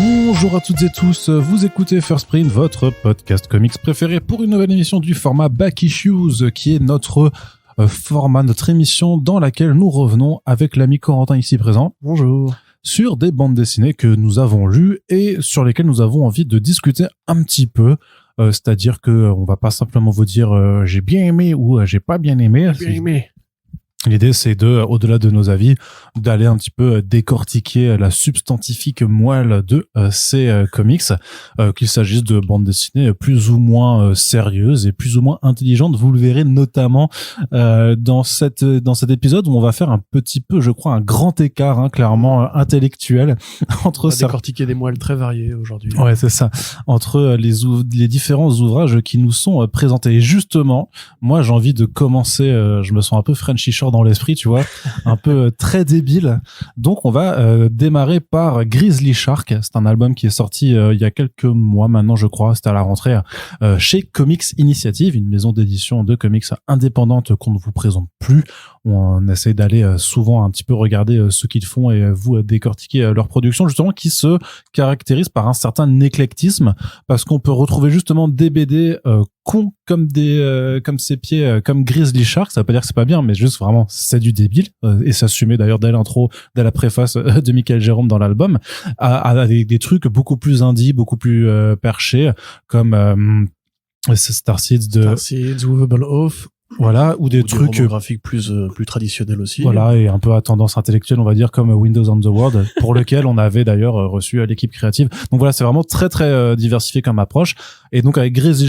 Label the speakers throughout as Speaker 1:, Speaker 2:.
Speaker 1: Bonjour à toutes et tous, vous écoutez First Print, votre podcast comics préféré pour une nouvelle émission du format Back Issues, qui est notre format, notre émission dans laquelle nous revenons avec l'ami Corentin ici présent.
Speaker 2: Bonjour.
Speaker 1: Sur des bandes dessinées que nous avons lues et sur lesquelles nous avons envie de discuter un petit peu. C'est-à-dire que on va pas simplement vous dire j'ai bien aimé ou j'ai pas bien aimé. L'idée, c'est de, au-delà de nos avis, d'aller un petit peu décortiquer la substantifique moelle de ces comics, qu'il s'agisse de bandes dessinées plus ou moins sérieuses et plus ou moins intelligentes. Vous le verrez notamment dans cet épisode où on va faire un petit peu, je crois, un grand écart, clairement intellectuel entre
Speaker 2: ça. Décortiquer des moelles très variées aujourd'hui.
Speaker 1: Ouais, c'est ça. Entre les différents ouvrages qui nous sont présentés. Et justement, moi, j'ai envie de commencer. Je me sens un peu Frenchy Shore dans l'esprit, tu vois, un peu très débile. Donc on va démarrer par Grizzly Shark. C'est un album qui est sorti il y a quelques mois maintenant, je crois. C'était à la rentrée chez Comics Initiative, une maison d'édition de comics indépendante qu'on ne vous présente plus. On essaie d'aller souvent un petit peu regarder ce qu'ils font et vous décortiquer leur production, justement, qui se caractérise par un certain éclectisme, parce qu'on peut retrouver justement des BD cons comme ses pieds, comme Grizzly Shark. Ça veut pas dire que c'est pas bien, mais juste vraiment c'est du débile, et ça s'assumait d'ailleurs dès l'intro, dès la préface de Michael Jérôme dans l'album, avec des trucs beaucoup plus indie, beaucoup plus perchés, comme
Speaker 2: Starseeds, Movable Oath.
Speaker 1: Voilà, ou des trucs
Speaker 2: graphiques plus traditionnels aussi.
Speaker 1: Voilà, et un peu à tendance intellectuelle, on va dire, comme Windows on the World, pour lequel on avait d'ailleurs reçu l'équipe créative. Donc voilà, c'est vraiment très très diversifié comme approche. Et donc avec Grizzly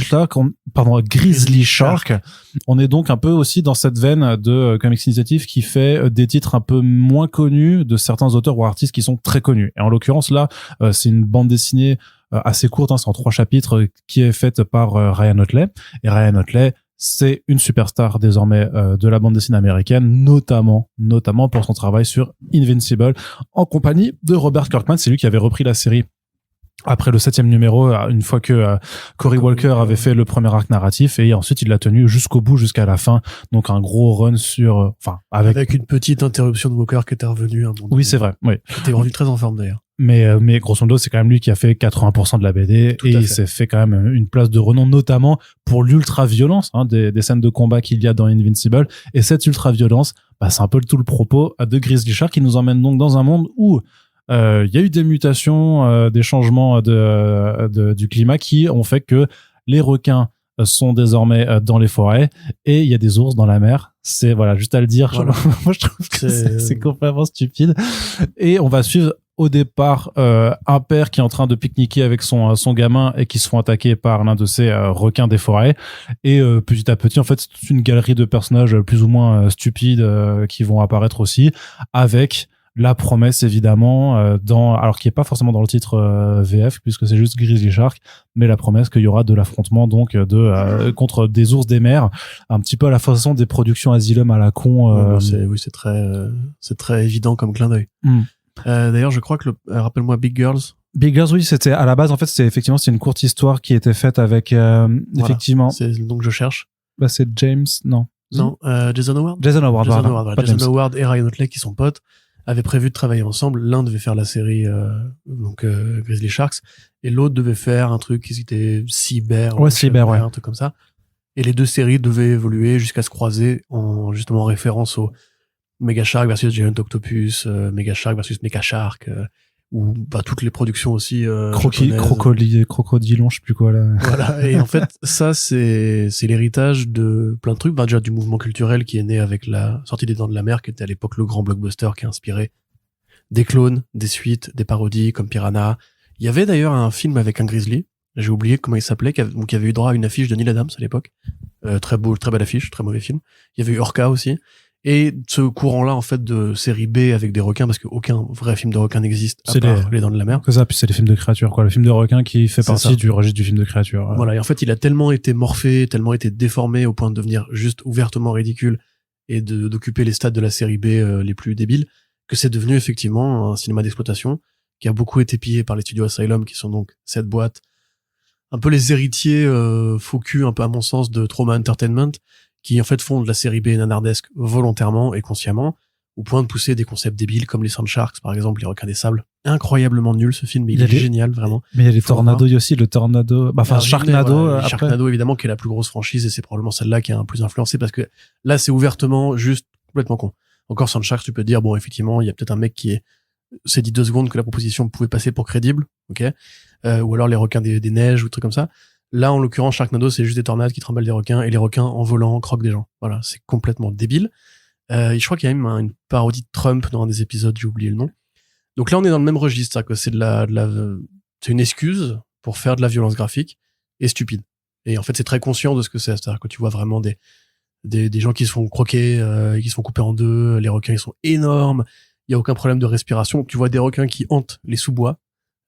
Speaker 1: Shark, on est donc un peu aussi dans cette veine de Comics Initiative qui fait des titres un peu moins connus de certains auteurs ou artistes qui sont très connus. Et en l'occurrence là, c'est une bande dessinée assez courte, c'est en 3 chapitres, qui est faite par Ryan Otley. Et Ryan Otley, c'est une superstar désormais de la bande dessinée américaine, notamment pour son travail sur Invincible, en compagnie de Robert Kirkman. C'est lui qui avait repris la série après le 7e numéro, une fois que Cory Walker avait fait le premier arc narratif, et ensuite il l'a tenu jusqu'au bout, jusqu'à la fin. Donc un gros run sur,
Speaker 2: avec une petite interruption de Walker qui était revenu.
Speaker 1: Oui, c'est vrai. Oui.
Speaker 2: Il était revenu très en forme d'ailleurs.
Speaker 1: Mais grosso modo, c'est quand même lui qui a fait 80% de la BD, et il s'est fait quand même une place de renom, notamment pour l'ultra-violence des scènes de combat qu'il y a dans Invincible. Et cette ultra-violence, c'est un peu tout le propos de Grizzly Shark, qui nous emmène donc dans un monde où il y a eu des mutations, des changements du climat qui ont fait que les requins sont désormais dans les forêts, et il y a des ours dans la mer. C'est, voilà, juste à le dire. Voilà. Moi, je trouve que c'est complètement stupide. Et on va suivre au départ un père qui est en train de pique-niquer avec son gamin, et qui se font attaquer par l'un de ces requins des forêts. Et petit à petit, en fait, c'est toute une galerie de personnages plus ou moins stupides qui vont apparaître aussi, avec la promesse évidemment alors qui est pas forcément dans le titre VF, puisque c'est juste Grizzly Shark, mais la promesse qu'il y aura de l'affrontement donc contre des ours des mers, un petit peu à la façon des productions Asylum à la con.
Speaker 2: C'est très évident comme clin d'œil. D'ailleurs, je crois que rappelle-moi Big Girls,
Speaker 1: oui, c'était à la base, en fait, c'est une courte histoire qui était faite avec effectivement.
Speaker 2: C'est donc je cherche.
Speaker 1: C'est James, non,
Speaker 2: Jason Howard.
Speaker 1: Jason Howard
Speaker 2: et Ryan Otley, qui sont potes, avaient prévu de travailler ensemble. L'un devait faire la série Grizzly Sharks, et l'autre devait faire un truc qui était Cyber, un truc comme ça. Et les deux séries devaient évoluer jusqu'à se croiser en justement référence au Mega Shark versus Giant Octopus, Mega Shark versus Mecha Shark, ou toutes les productions aussi
Speaker 1: Crocodilon, je sais plus quoi là.
Speaker 2: Voilà, et en fait ça c'est l'héritage de plein de trucs, déjà du mouvement culturel qui est né avec la sortie des Dents de la Mer, qui était à l'époque le grand blockbuster qui a inspiré des clones, des suites, des parodies comme Piranha. Il y avait d'ailleurs un film avec un grizzly, j'ai oublié comment il s'appelait, qui avait eu droit à une affiche de Neil Adams à l'époque. Très belle affiche, très mauvais film. Il y avait eu Orca aussi. Et ce courant-là, en fait, de série B avec des requins, parce qu'aucun vrai film de requin n'existe à part Les Dents de la Mer.
Speaker 1: C'est ça, puis c'est les films de créatures, quoi. Le film de requin qui fait partie du registre du film de créatures.
Speaker 2: Voilà, et en fait, il a tellement été morphé, tellement été déformé au point de devenir juste ouvertement ridicule et d'occuper les stades de la série B les plus débiles, que c'est devenu effectivement un cinéma d'exploitation qui a beaucoup été pillé par les studios Asylum, qui sont donc cette boîte, un peu les héritiers faux cul, un peu à mon sens, de Trauma Entertainment, qui en fait font de la série B nanardesque volontairement et consciemment, au point de pousser des concepts débiles comme les Sand Sharks, par exemple, les requins des sables, incroyablement nul ce film, mais il est génial vraiment.
Speaker 1: Mais il y a les Tornado aussi, le Tornado, Sharknado.
Speaker 2: Voilà, Sharknado évidemment qui est la plus grosse franchise et c'est probablement celle-là qui a un plus influencé parce que là c'est ouvertement juste complètement con. Encore sans Shark, tu peux te dire bon effectivement il y a peut-être un mec qui s'est dit 2 secondes que la proposition pouvait passer pour crédible, ok, ou alors les requins des neiges ou trucs comme ça. Là en l'occurrence Sharknado c'est juste des tornades qui trimballent des requins et les requins en volant croquent des gens. Voilà, c'est complètement débile. Je crois qu'il y a même une parodie de Trump dans un des épisodes, j'ai oublié le nom. Donc là, on est dans le même registre, c'est-à-dire que c'est c'est une excuse pour faire de la violence graphique et stupide. Et en fait, c'est très conscient de ce que c'est. C'est-à-dire que tu vois vraiment des gens qui se font croquer, qui se font couper en deux. Les requins, ils sont énormes. Il y a aucun problème de respiration. Tu vois des requins qui hantent les sous-bois.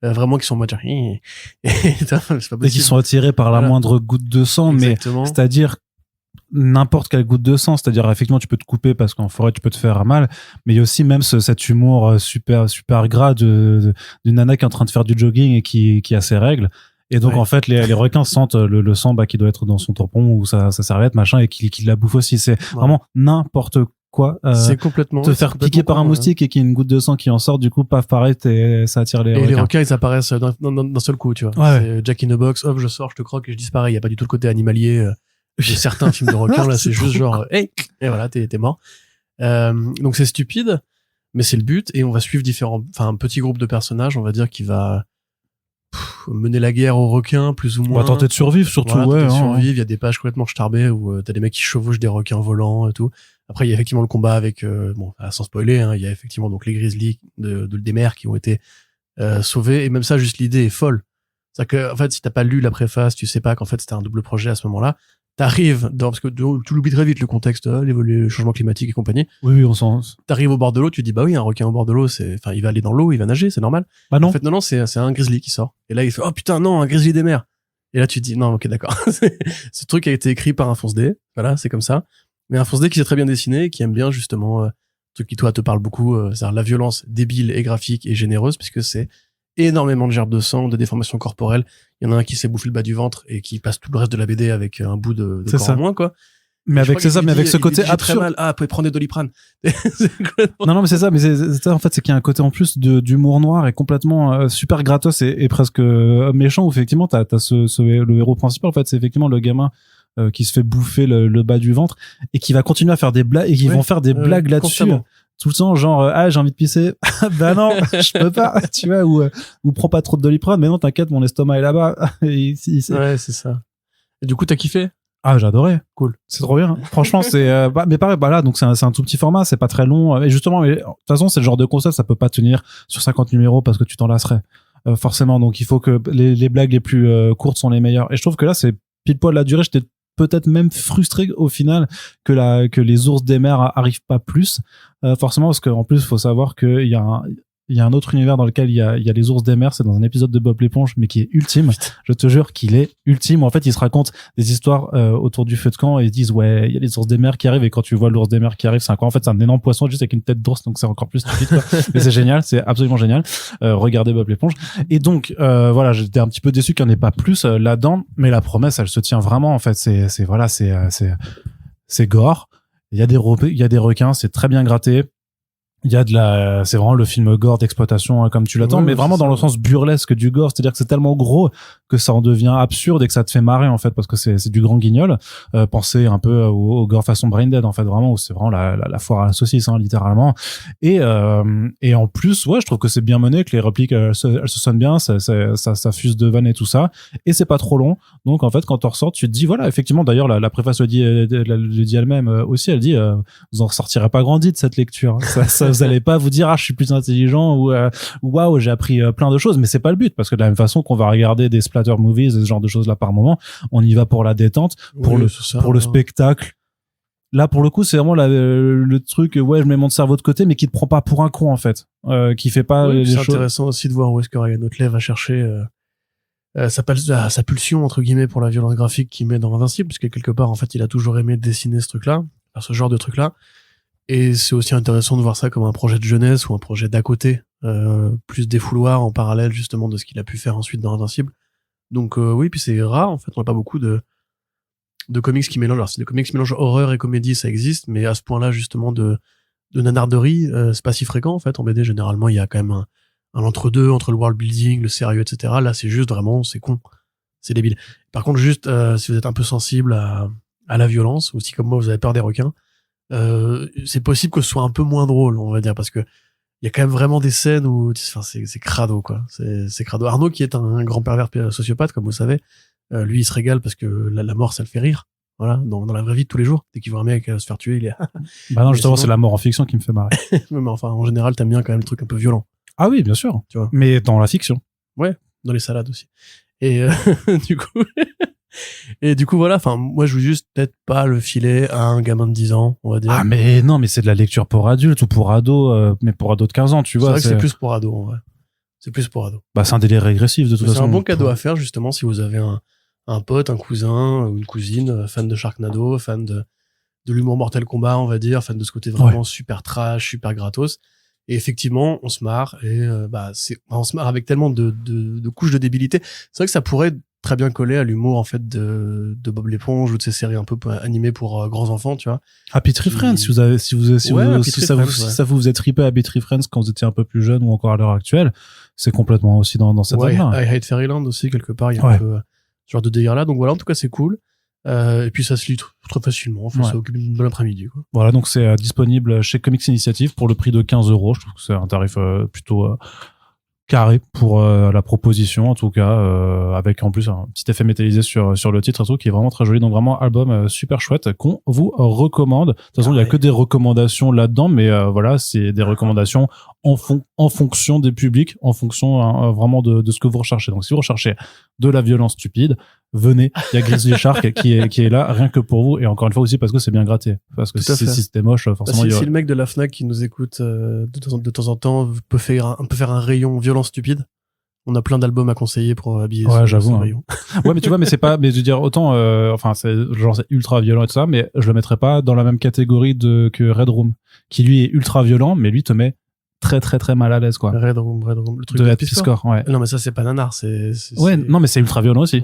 Speaker 2: Vraiment qui sont en mode c'est pas possible.
Speaker 1: Et qui sont attirés par la moindre goutte de sang. Exactement. Mais c'est-à-dire n'importe quelle goutte de sang, c'est-à-dire effectivement tu peux te couper parce qu'en forêt tu peux te faire mal, mais il y a aussi même cet humour super gras d'une nana qui est en train de faire du jogging et qui a ses règles, et donc en fait les requins sentent le sang qui doit être dans son tampon ou sa serviette machin et qui la bouffe aussi. C'est vraiment n'importe quoi.
Speaker 2: C'est complètement
Speaker 1: te faire piquer par un moustique et qu'il y ait une goutte de sang qui en sort, du coup paf pareil ça attire les requins.
Speaker 2: Et les requins ils apparaissent d'un seul coup, tu vois. C'est Jack in the Box, hop je sors, je te croque et je disparais. Il y a pas du tout le côté animalier. J'ai certains films de requins là c'est juste genre hey, et voilà t'es mort. Donc c'est stupide mais c'est le but et on va suivre un petit groupe de personnages, on va dire, qui va mener la guerre aux requins plus ou moins.
Speaker 1: On va tenter de survivre surtout.
Speaker 2: Voilà, survivre. Il y a des pages complètement starbées où t'as des mecs qui chevauchent des requins volants et tout. Après il y a effectivement le combat avec sans spoiler il y a effectivement donc les grizzlies des mers qui ont été sauvés, et même ça juste l'idée est folle. C'est-à-dire que en fait si t'as pas lu la préface, tu sais pas qu'en fait c'était un double projet à ce moment-là. T'arrives parce que tu l'oublies très vite le contexte, les changements climatiques et compagnie.
Speaker 1: Oui, on sent.
Speaker 2: T'arrives au bord de l'eau, tu dis bah oui, un requin au bord de l'eau, il va aller dans l'eau, il va nager, c'est normal.
Speaker 1: Bah non.
Speaker 2: En fait non, c'est un grizzly qui sort. Et là il fait oh putain non, un grizzly des mers. Et là tu te dis non, ok d'accord. Ce truc a été écrit par un Fonce D. Voilà, c'est comme ça. Mais un Fonce D qui sait très bien dessiner, qui aime bien justement truc qui toi te parle beaucoup, c'est-à-dire la violence débile et graphique et généreuse, puisque c'est énormément de gerbes de sang, de déformations corporelles. Il y en a un qui s'est bouffé le bas du ventre et qui passe tout le reste de la BD avec un bout de corps en moins, quoi.
Speaker 1: Mais avec ce côté absurde.
Speaker 2: Ah, vous pouvez prendre des Doliprane.
Speaker 1: Non, mais c'est ça, mais c'est en fait, c'est qu'il y a un côté en plus d'humour noir et complètement super gratos et presque méchant, où effectivement t'as le héros principal, en fait, c'est effectivement le gamin qui se fait bouffer le bas du ventre et qui va continuer à faire des blagues et qui vont faire des blagues là-dessus. Constamment. Tout le temps, genre, j'ai envie de pisser. Bah non, je peux pas, tu vois, ou prends pas trop de Doliprane, mais non, t'inquiète, mon estomac est là-bas.
Speaker 2: Ouais, c'est ça. Et du coup, t'as kiffé?
Speaker 1: Ah, j'adorais.
Speaker 2: Cool.
Speaker 1: C'est trop bien. Franchement, c'est, mais pareil, là, donc c'est un tout petit format, c'est pas très long. Et justement, mais, de toute façon, c'est le genre de concept, ça peut pas tenir sur 50 numéros parce que tu t'en lasserais. Forcément. Donc, il faut que les blagues les plus courtes sont les meilleures. Et je trouve que là, c'est pile poil la durée. J'étais peut-être même frustré au final que les ours des mers arrivent pas plus, forcément, parce qu'en plus, il faut savoir qu'il y a un autre univers dans lequel il y a les ours des mers, c'est dans un épisode de Bob l'éponge, mais qui est ultime. Je te jure qu'il est ultime. En fait, ils se racontent des histoires autour du feu de camp et ils se disent ouais, il y a les ours des mers qui arrivent, et quand tu vois l'ours des mers qui arrive, c'est en fait c'est un énorme poisson juste avec une tête d'ours, donc c'est encore plus stupide, quoi. Mais c'est génial, c'est absolument génial. Regardez Bob l'éponge. Et donc voilà, j'étais un petit peu déçu qu'il n'y en ait pas plus là-dedans, mais la promesse, elle se tient vraiment. En fait, c'est gore. Il y a des requins, c'est très bien gratté. Il y a c'est vraiment le film gore d'exploitation comme tu l'attends, mais vraiment dans le sens burlesque du gore, c'est-à-dire que c'est tellement gros que ça en devient absurde et que ça te fait marrer, en fait, parce que c'est du grand guignol. Pensez un peu au gore façon Brain Dead, en fait, vraiment, où c'est vraiment la foire à la saucisse, hein, littéralement. Et en plus, ouais, je trouve que c'est bien mené, que les répliques elles se sonnent bien, ça fuse de vannes et tout ça, et c'est pas trop long. Donc en fait, quand on ressort, tu te dis voilà, effectivement, d'ailleurs la préface le dit elle-même aussi, elle dit vous en ressortirez pas grandi de cette lecture. Ça vous allez pas vous dire je suis plus intelligent ou waouh, j'ai appris plein de choses, mais c'est pas le but, parce que de la même façon qu'on va regarder des splatter movies et ce genre de choses là par moment, on y va pour la détente, pour le spectacle. Là, pour le coup, c'est vraiment le truc, ouais, je mets mon cerveau de côté, mais qui te prend pas pour un con, en fait, qui fait pas les choses.
Speaker 2: C'est intéressant aussi de voir où est-ce que Ryan Otley va chercher sa pulsion, entre guillemets, pour la violence graphique qu'il met dans Invincible, puisque quelque part, en fait, il a toujours aimé dessiner ce truc-là, ce genre de truc-là. Et c'est aussi intéressant de voir ça comme un projet de jeunesse ou un projet d'à côté, plus défouloir en parallèle, justement, de ce qu'il a pu faire ensuite dans Invincible. Donc, oui, puis c'est rare, en fait, on n'a pas beaucoup de comics qui mélangent. Alors, si des comics qui mélangent horreur et comédie, ça existe, mais à ce point-là, justement, de nanarderie, c'est pas si fréquent, en fait. En BD, généralement, il y a quand même un entre-deux entre le world building, le sérieux, etc. Là, c'est juste vraiment, c'est con. C'est débile. Par contre, juste, si vous êtes un peu sensible à la violence, ou si comme moi, vous avez peur des requins, c'est possible que ce soit un peu moins drôle, on va dire, parce que il y a quand même vraiment des scènes où, enfin, c'est crado, quoi. C'est crado. Arnaud, qui est un grand pervers sociopathe, comme vous savez, lui, il se régale parce que la mort, ça le fait rire. Voilà, dans la vraie vie de tous les jours. Dès qu'il voit un mec se faire tuer, il est...
Speaker 1: Bah non, justement,
Speaker 2: sinon...
Speaker 1: c'est la mort en fiction qui me fait marrer.
Speaker 2: Mais enfin, en général, t'aimes bien quand même le truc un peu violent.
Speaker 1: Ah oui, bien sûr.
Speaker 2: Tu vois.
Speaker 1: Mais dans la fiction.
Speaker 2: Ouais, dans les salades aussi. Et du coup... Et du coup, voilà, enfin, moi, je veux juste peut-être pas le filer à un gamin de 10 ans, on va dire.
Speaker 1: Ah, mais non, mais c'est de la lecture pour adultes ou pour ados, mais pour ados de 15 ans, tu vois.
Speaker 2: C'est vrai que c'est plus pour ados, en vrai. C'est plus pour ados.
Speaker 1: Bah, c'est un délire régressif, de toute façon.
Speaker 2: C'est un bon cadeau à faire, justement, si vous avez un pote, un cousin ou une cousine, fan de Sharknado, fan de l'humour Mortal Kombat, on va dire, fan de ce côté vraiment super trash, super gratos. Et effectivement, on se marre, et on se marre avec tellement de couches de débilité. C'est vrai que ça pourrait très bien coller à l'humour, en fait, de Bob l'éponge ou de ces séries un peu animées pour grands enfants, tu vois.
Speaker 1: Happy Tree Friends, si ça vous êtes trippé à Happy Tree Friends quand vous étiez un peu plus jeune ou encore à l'heure actuelle, c'est complètement aussi dans cette zone-là.
Speaker 2: I Hate Fairyland aussi, quelque part, il y a un peu ce genre de délire-là. Donc voilà, en tout cas, c'est cool. Et puis ça se lit très facilement, enfin, ça occupe une bonne après-midi, quoi.
Speaker 1: Voilà, donc c'est disponible chez Comics Initiative pour le prix de 15 €. Je trouve que c'est un tarif plutôt carré pour la proposition, en tout cas, avec en plus un petit effet métallisé sur le titre et tout, qui est vraiment très joli. Donc vraiment album super chouette qu'on vous recommande. De toute façon, il y a que des recommandations là-dedans, mais voilà, c'est des recommandations en fonction des publics, en fonction vraiment de ce que vous recherchez. Donc si vous recherchez de la violence stupide, venez, il y a Grizzly Shark qui est là rien que pour vous, et encore une fois aussi parce que c'est bien gratté, parce que si c'était moche, forcément
Speaker 2: si le mec de la Fnac qui nous écoute de temps en temps peut faire un rayon violence stupide, on a plein d'albums à conseiller pour habiller ce rayon.
Speaker 1: Ouais, mais tu vois, mais c'est pas, mais je veux dire, autant enfin c'est ultra violent et tout ça, mais je le mettrais pas dans la même catégorie que Red Room, qui lui est ultra violent, mais lui te met très très très mal à l'aise, quoi.
Speaker 2: Red Room, le truc
Speaker 1: de Happy Score, ouais.
Speaker 2: Non, mais ça c'est pas nanar,
Speaker 1: ouais, non, mais c'est ultra violent aussi.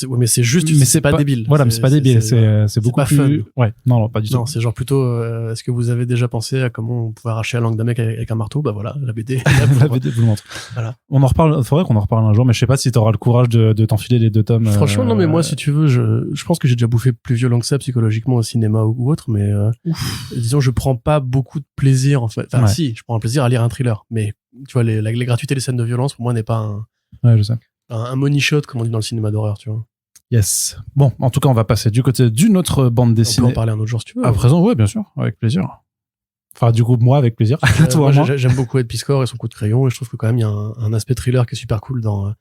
Speaker 2: Mais c'est juste, mais c'est pas débile.
Speaker 1: Voilà, mais c'est pas débile, c'est beaucoup
Speaker 2: pas
Speaker 1: plus
Speaker 2: fun.
Speaker 1: Ouais, non, pas du tout.
Speaker 2: Non, c'est genre plutôt, est-ce que vous avez déjà pensé à comment on pouvait arracher la langue d'un mec avec un marteau? Bah voilà, la BD.
Speaker 1: La BD vous le montre.
Speaker 2: Voilà.
Speaker 1: On en reparle, faudrait qu'on en reparle un jour, mais je sais pas si t'auras le courage de t'enfiler les 2 tomes.
Speaker 2: Franchement, non, mais moi, si tu veux, je pense que j'ai déjà bouffé plus violent que ça psychologiquement au cinéma ou autre, mais disons, je prends pas beaucoup de plaisir, en fait. Enfin, si, je prends un plaisir à lire un thriller, mais tu vois, les gratuités des scènes de violence, pour moi, n'est pas
Speaker 1: ouais, je sais.
Speaker 2: un money shot, comme on dit dans le cinéma d'horreur, tu vois.
Speaker 1: Yes. Bon, en tout cas, on va passer du côté d'une autre bande dessinée.
Speaker 2: On peut en parler un autre jour si tu veux.
Speaker 1: À présent, ouais, bien sûr, avec plaisir. Enfin, du coup, moi, avec plaisir.
Speaker 2: Moi, j'aime beaucoup Ed Piscor et son coup de crayon, et je trouve que quand même, il y a un aspect thriller qui est super cool dans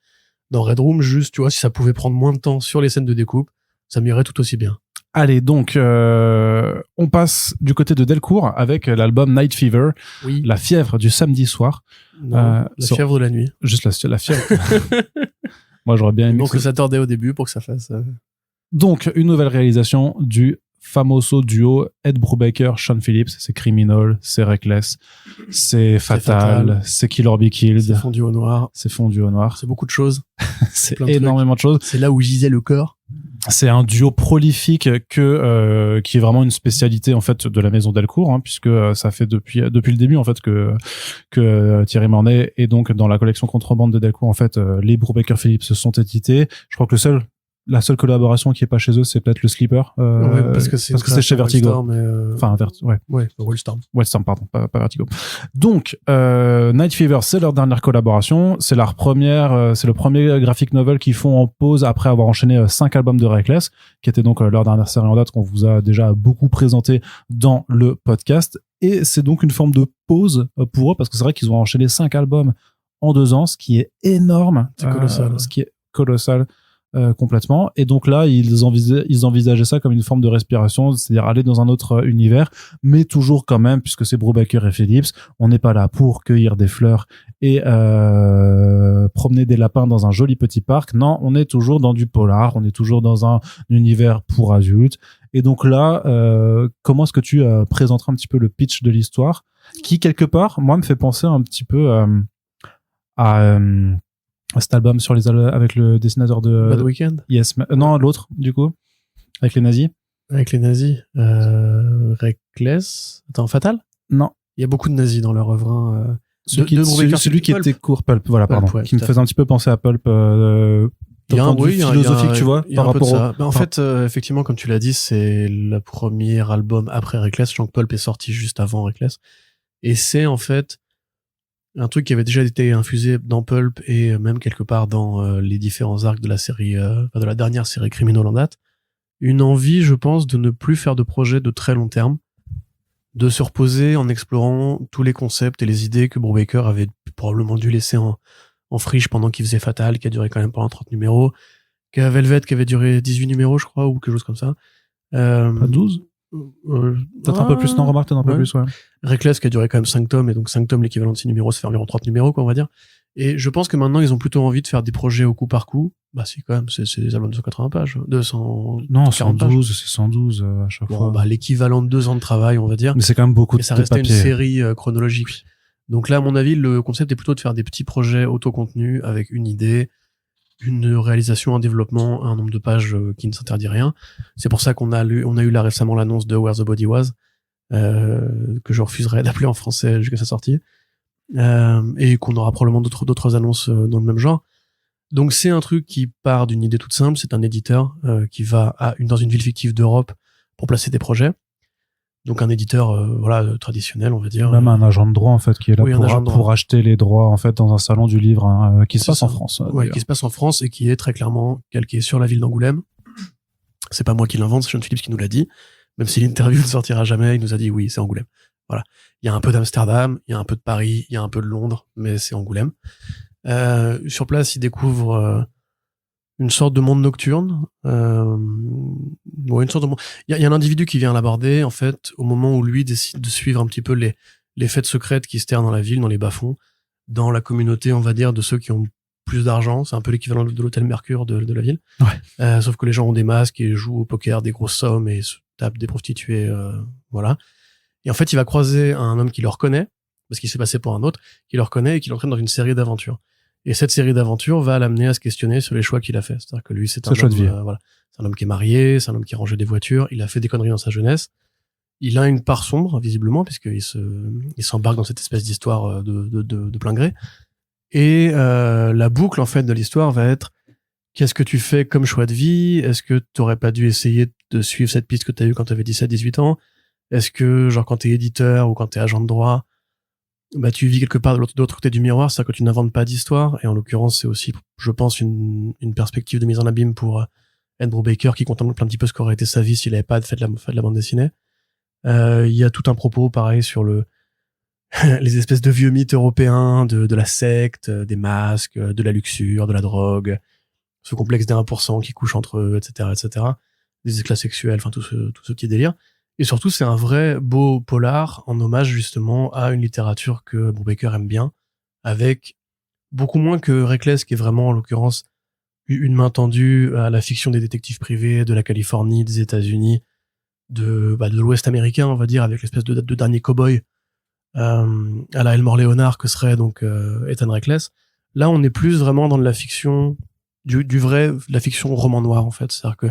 Speaker 2: Red Room. Juste, tu vois, si ça pouvait prendre moins de temps sur les scènes de découpe, ça m'irait tout aussi bien.
Speaker 1: Allez, donc, on passe du côté de Delcourt avec l'album Night Fever, la fièvre du samedi soir.
Speaker 2: Non, la fièvre de la nuit.
Speaker 1: Juste la fièvre. Moi, j'aurais bien aimé.
Speaker 2: Donc, ça tordait au début pour que ça fasse.
Speaker 1: Donc, une nouvelle réalisation du famoso duo Ed Brubaker, Sean Phillips. C'est Criminal, c'est Reckless, c'est Fatal, c'est Kill or Be Killed.
Speaker 2: C'est Fondu au noir.
Speaker 1: C'est
Speaker 2: beaucoup de choses.
Speaker 1: C'est énormément de choses.
Speaker 2: C'est là où gisait le corps.
Speaker 1: C'est un duo prolifique qui est vraiment une spécialité en fait de la maison Delcourt, hein, puisque ça fait depuis le début en fait que Thierry Mornay est donc dans la collection Contrebande de Delcourt. En fait, les Brubaker Phillips se sont édités. Je crois que la seule collaboration qui est pas chez eux, c'est peut-être le Sleeper,
Speaker 2: parce que c'est
Speaker 1: chez Vertigo.
Speaker 2: Enfin,
Speaker 1: Wildstorm, pardon, pas Vertigo. Donc, Night Fever, c'est leur dernière collaboration. C'est le premier graphic novel qu'ils font en pause après avoir enchaîné 5 albums de Reckless, qui était donc leur dernière série en date qu'on vous a déjà beaucoup présenté dans le podcast. Et c'est donc une forme de pause pour eux, parce que c'est vrai qu'ils ont enchaîné 5 albums en 2 ans, ce qui est énorme.
Speaker 2: C'est colossal.
Speaker 1: Ce qui est colossal. Complètement, et donc là ils envisageaient ça comme une forme de respiration, c'est-à-dire aller dans un autre univers, mais toujours quand même, puisque c'est Brubaker et Phillips, on n'est pas là pour cueillir des fleurs et promener des lapins dans un joli petit parc. Non, on est toujours dans du polar, on est toujours dans un univers pour adultes. Et donc là, comment est-ce que tu présenteras un petit peu le pitch de l'histoire, qui quelque part moi me fait penser un petit peu à cet album avec le dessinateur de
Speaker 2: Bad Weekend.
Speaker 1: Yes, non, l'autre du coup avec les nazis.
Speaker 2: Reckless. Attends, Fatal.
Speaker 1: Non.
Speaker 2: Il y a beaucoup de nazis dans leur œuvre.
Speaker 1: Celui qui était court, Pulp, voilà,
Speaker 2: Pulp,
Speaker 1: pardon,
Speaker 2: ouais,
Speaker 1: qui me faisait un petit peu penser à Pulp,
Speaker 2: il y a un
Speaker 1: philosophique, tu vois, par rapport
Speaker 2: au... En fait, effectivement, comme tu l'as dit, c'est le premier album après Reckless. Je sens que Pulp est sorti juste avant Reckless. Et c'est, en fait, un truc qui avait déjà été infusé dans Pulp et même quelque part dans les différents arcs de la série, de la dernière série Criminal en date. Une envie, je pense, de ne plus faire de projets de très long terme, de se reposer en explorant tous les concepts et les idées que Brubaker avait probablement dû laisser en friche pendant qu'il faisait Fatal, qui a duré quand même pendant 30 numéros, qu'il y a Velvet qui avait duré 18 numéros, je crois, ou quelque chose comme ça.
Speaker 1: À 12 peut-être un peu plus, non, remarque, peut-être un peu plus, ouais.
Speaker 2: Reckless qui a duré quand même 5 tomes, et donc 5 tomes, l'équivalent de 6 numéros, ça fait environ 30 numéros, quoi, on va dire. Et je pense que maintenant, ils ont plutôt envie de faire des projets au coup par coup. Bah, si, quand même, c'est des albums de 180 pages. 200.
Speaker 1: Non, 112, c'est 112, à chaque fois.
Speaker 2: Bah, l'équivalent de 2 ans de travail, on va dire.
Speaker 1: Mais c'est quand même beaucoup de
Speaker 2: papier. Et ça restait
Speaker 1: papier.
Speaker 2: Une série chronologique. Donc là, à mon avis, le concept est plutôt de faire des petits projets autocontenus avec une idée, une réalisation, un développement, un nombre de pages qui ne s'interdit rien. C'est pour ça qu'on a eu là récemment l'annonce de Where the Body Was, que je refuserais d'appeler en français jusqu'à sa sortie, et qu'on aura probablement d'autres annonces dans le même genre. Donc c'est un truc qui part d'une idée toute simple. C'est un éditeur qui va dans une ville fictive d'Europe pour placer des projets. Donc un éditeur traditionnel, on va dire.
Speaker 1: Même un agent de droit en fait qui est là pour acheter les droits en fait dans un salon du livre qui se passe en France.
Speaker 2: Ouais, qui se passe en France et qui est très clairement calqué sur la ville d'Angoulême. C'est pas moi qui l'invente, c'est Sean Phillips qui nous l'a dit. Même si l'interview ne sortira jamais, il nous a dit oui, c'est Angoulême. Voilà. Il y a un peu d'Amsterdam, il y a un peu de Paris, il y a un peu de Londres, mais c'est Angoulême. Sur place, il découvre une sorte de monde nocturne. Une sorte de monde. Il y a un individu qui vient l'aborder, en fait, au moment où lui décide de suivre un petit peu les fêtes secrètes qui se terrent dans la ville, dans les bas-fonds, dans la communauté, on va dire, de ceux qui ont plus d'argent. C'est un peu l'équivalent de l'hôtel Mercure de la ville.
Speaker 1: Ouais.
Speaker 2: Sauf que les gens ont des masques et jouent au poker des grosses sommes et se tapent des prostituées, voilà. Et en fait, il va croiser un homme qui le reconnaît, parce qu'il s'est passé pour un autre, qui le reconnaît et qui l'entraîne dans une série d'aventures. Et cette série d'aventures va l'amener à se questionner sur les choix qu'il a fait. C'est-à-dire que lui, c'est un homme, voilà. C'est un homme qui est marié, c'est un homme qui rangeait des voitures, il a fait des conneries dans sa jeunesse. Il a une part sombre, visiblement, puisqu'il s'embarque dans cette espèce d'histoire de plein gré. Et la boucle, en fait, de l'histoire va être: qu'est-ce que tu fais comme choix de vie? Est-ce que t'aurais pas dû essayer de suivre cette piste que t'as eue quand t'avais 17-18 ans? Est-ce que, genre, quand t'es éditeur ou quand t'es agent de droit, bah, tu vis quelque part de l'autre côté du miroir, c'est-à-dire que tu n'inventes pas d'histoire. Et en l'occurrence, c'est aussi, je pense, une perspective de mise en abîme pour Ed Brubaker, qui contemple un petit peu ce qu'aurait été sa vie s'il avait pas fait de la bande dessinée. Il y a tout un propos, pareil, sur les espèces de vieux mythes européens de la secte, des masques, de la luxure, de la drogue, ce complexe des 1% qui couche entre eux, etc., etc., des éclats sexuels, enfin, tout ce petit délire. Et surtout, c'est un vrai beau polar en hommage justement à une littérature que Brubaker aime bien, avec beaucoup moins que Reckless, qui est vraiment en l'occurrence une main tendue à la fiction des détectives privés de la Californie, des États-Unis, de l'Ouest américain, on va dire, avec l'espèce de dernier cow-boy à la Elmore Leonard que serait donc Ethan Reckless. Là, on est plus vraiment dans de la fiction du vrai, la fiction roman noir en fait. C'est-à-dire que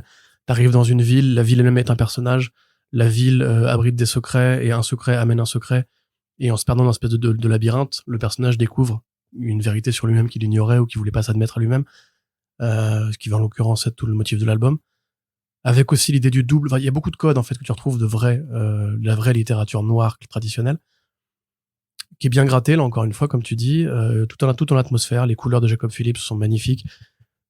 Speaker 2: t'arrives dans une ville, la ville elle-même est un personnage. La ville abrite des secrets et un secret amène un secret. Et en se perdant dans une espèce de labyrinthe, le personnage découvre une vérité sur lui-même qu'il ignorait ou qu'il voulait pas s'admettre à lui-même. Ce qui va en l'occurrence être tout le motif de l'album. Avec aussi l'idée du double. Enfin, il y a beaucoup de codes en fait que tu retrouves de la vraie littérature noire traditionnelle, qui est bien grattée là encore une fois, comme tu dis, tout en atmosphère. Les couleurs de Jacob Phillips sont magnifiques.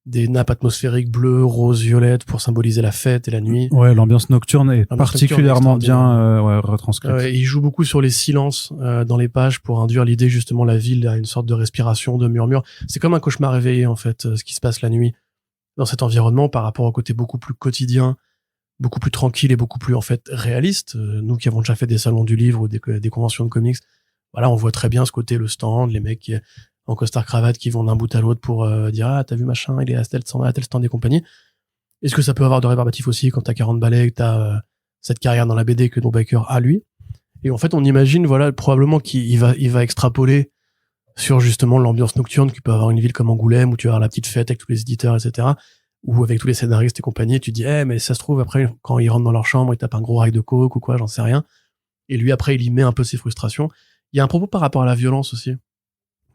Speaker 2: Des nappes atmosphériques bleues, roses, violettes pour symboliser la fête et la nuit.
Speaker 1: Ouais, l'ambiance nocturne est particulièrement bien retranscrite.
Speaker 2: Il joue beaucoup sur les silences dans les pages pour induire l'idée justement la ville a une sorte de respiration, de murmure. C'est comme un cauchemar réveillé en fait, ce qui se passe la nuit dans cet environnement par rapport au côté beaucoup plus quotidien, beaucoup plus tranquille et beaucoup plus en fait réaliste. Nous qui avons déjà fait des salons du livre ou des conventions de comics, voilà, on voit très bien ce côté, le stand, les mecs en costard cravate qui vont d'un bout à l'autre pour dire ah t'as vu machin, il est à tel stand et compagnie. Est-ce que ça peut avoir de rébarbatif aussi quand t'as 40 balais, que t'as cette carrière dans la BD que Brubaker a lui? Et en fait on imagine voilà probablement qu'il va extrapoler sur justement l'ambiance nocturne qu'il peut avoir une ville comme Angoulême où tu vas avoir la petite fête avec tous les éditeurs, etc., ou avec tous les scénaristes et compagnie, et tu te dis mais ça se trouve après quand ils rentrent dans leur chambre ils tapent un gros rail de coke ou quoi, j'en sais rien, et lui après il y met un peu ses frustrations. Il y a un propos par rapport à la violence aussi.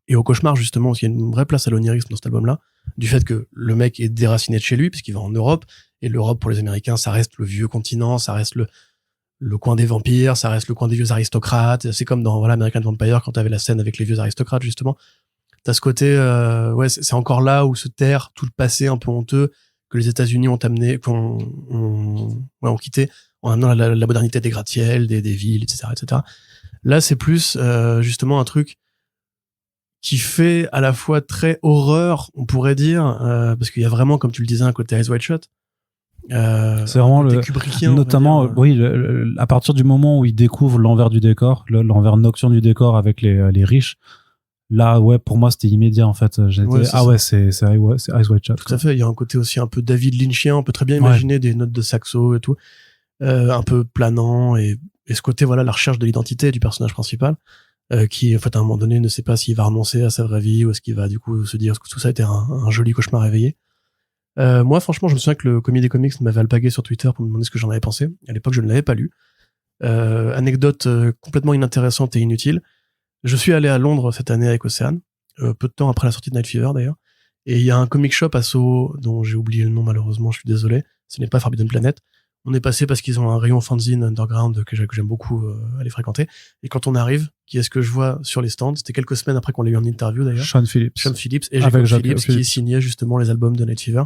Speaker 2: et au cauchemar justement, parce qu'il y a une vraie place à l'onirisme dans cet album-là, du fait que le mec est déraciné de chez lui, puisqu'il va en Europe, et l'Europe pour les Américains, ça reste le vieux continent, ça reste le coin des vampires, ça reste le coin des vieux aristocrates. C'est comme dans American Vampire, quand t'avais la scène avec les vieux aristocrates, justement. T'as ce côté, c'est encore là où se terre tout le passé un peu honteux que les États-Unis ont quitté en amenant la modernité des gratte-ciel, des villes, etc., etc. Là, c'est plus justement un truc qui fait à la fois très horreur, on pourrait dire, parce qu'il y a vraiment, comme tu le disais, un côté Eyes Wide Shut.
Speaker 1: C'est vraiment notamment, oui, à partir du moment où il découvre l'envers du décor, l'envers nocturne du décor avec les riches. Là, ouais, pour moi, c'était immédiat, en fait. C'est Eyes Wide Shut.
Speaker 2: Tout à fait. Il y a un côté aussi un peu David Lynchien. On peut très bien imaginer des notes de saxo et tout, un peu planant et ce côté, voilà, la recherche de l'identité du personnage principal. Qui en fait à un moment donné ne sait pas s'il va renoncer à sa vraie vie ou est-ce qu'il va du coup se dire que tout ça était un joli cauchemar réveillé. Moi franchement je me souviens que le Comedy des Comics m'avait alpagué sur Twitter pour me demander ce que j'en avais pensé. À l'époque je ne l'avais pas lu. Anecdote complètement inintéressante et inutile, je suis allé à Londres cette année avec Océane, peu de temps après la sortie de Night Fever d'ailleurs, et il y a un comic shop à Soho dont j'ai oublié le nom malheureusement, je suis désolé, ce n'est pas Forbidden Planet. On est passé parce qu'ils ont un rayon fanzine underground que j'aime beaucoup aller fréquenter. Et quand on arrive, qui est-ce que je vois sur les stands? C'était quelques semaines après qu'on l'ait eu en interview d'ailleurs.
Speaker 1: Sean Phillips.
Speaker 2: Et Jacob Phillips qui signait justement les albums de Night Fever.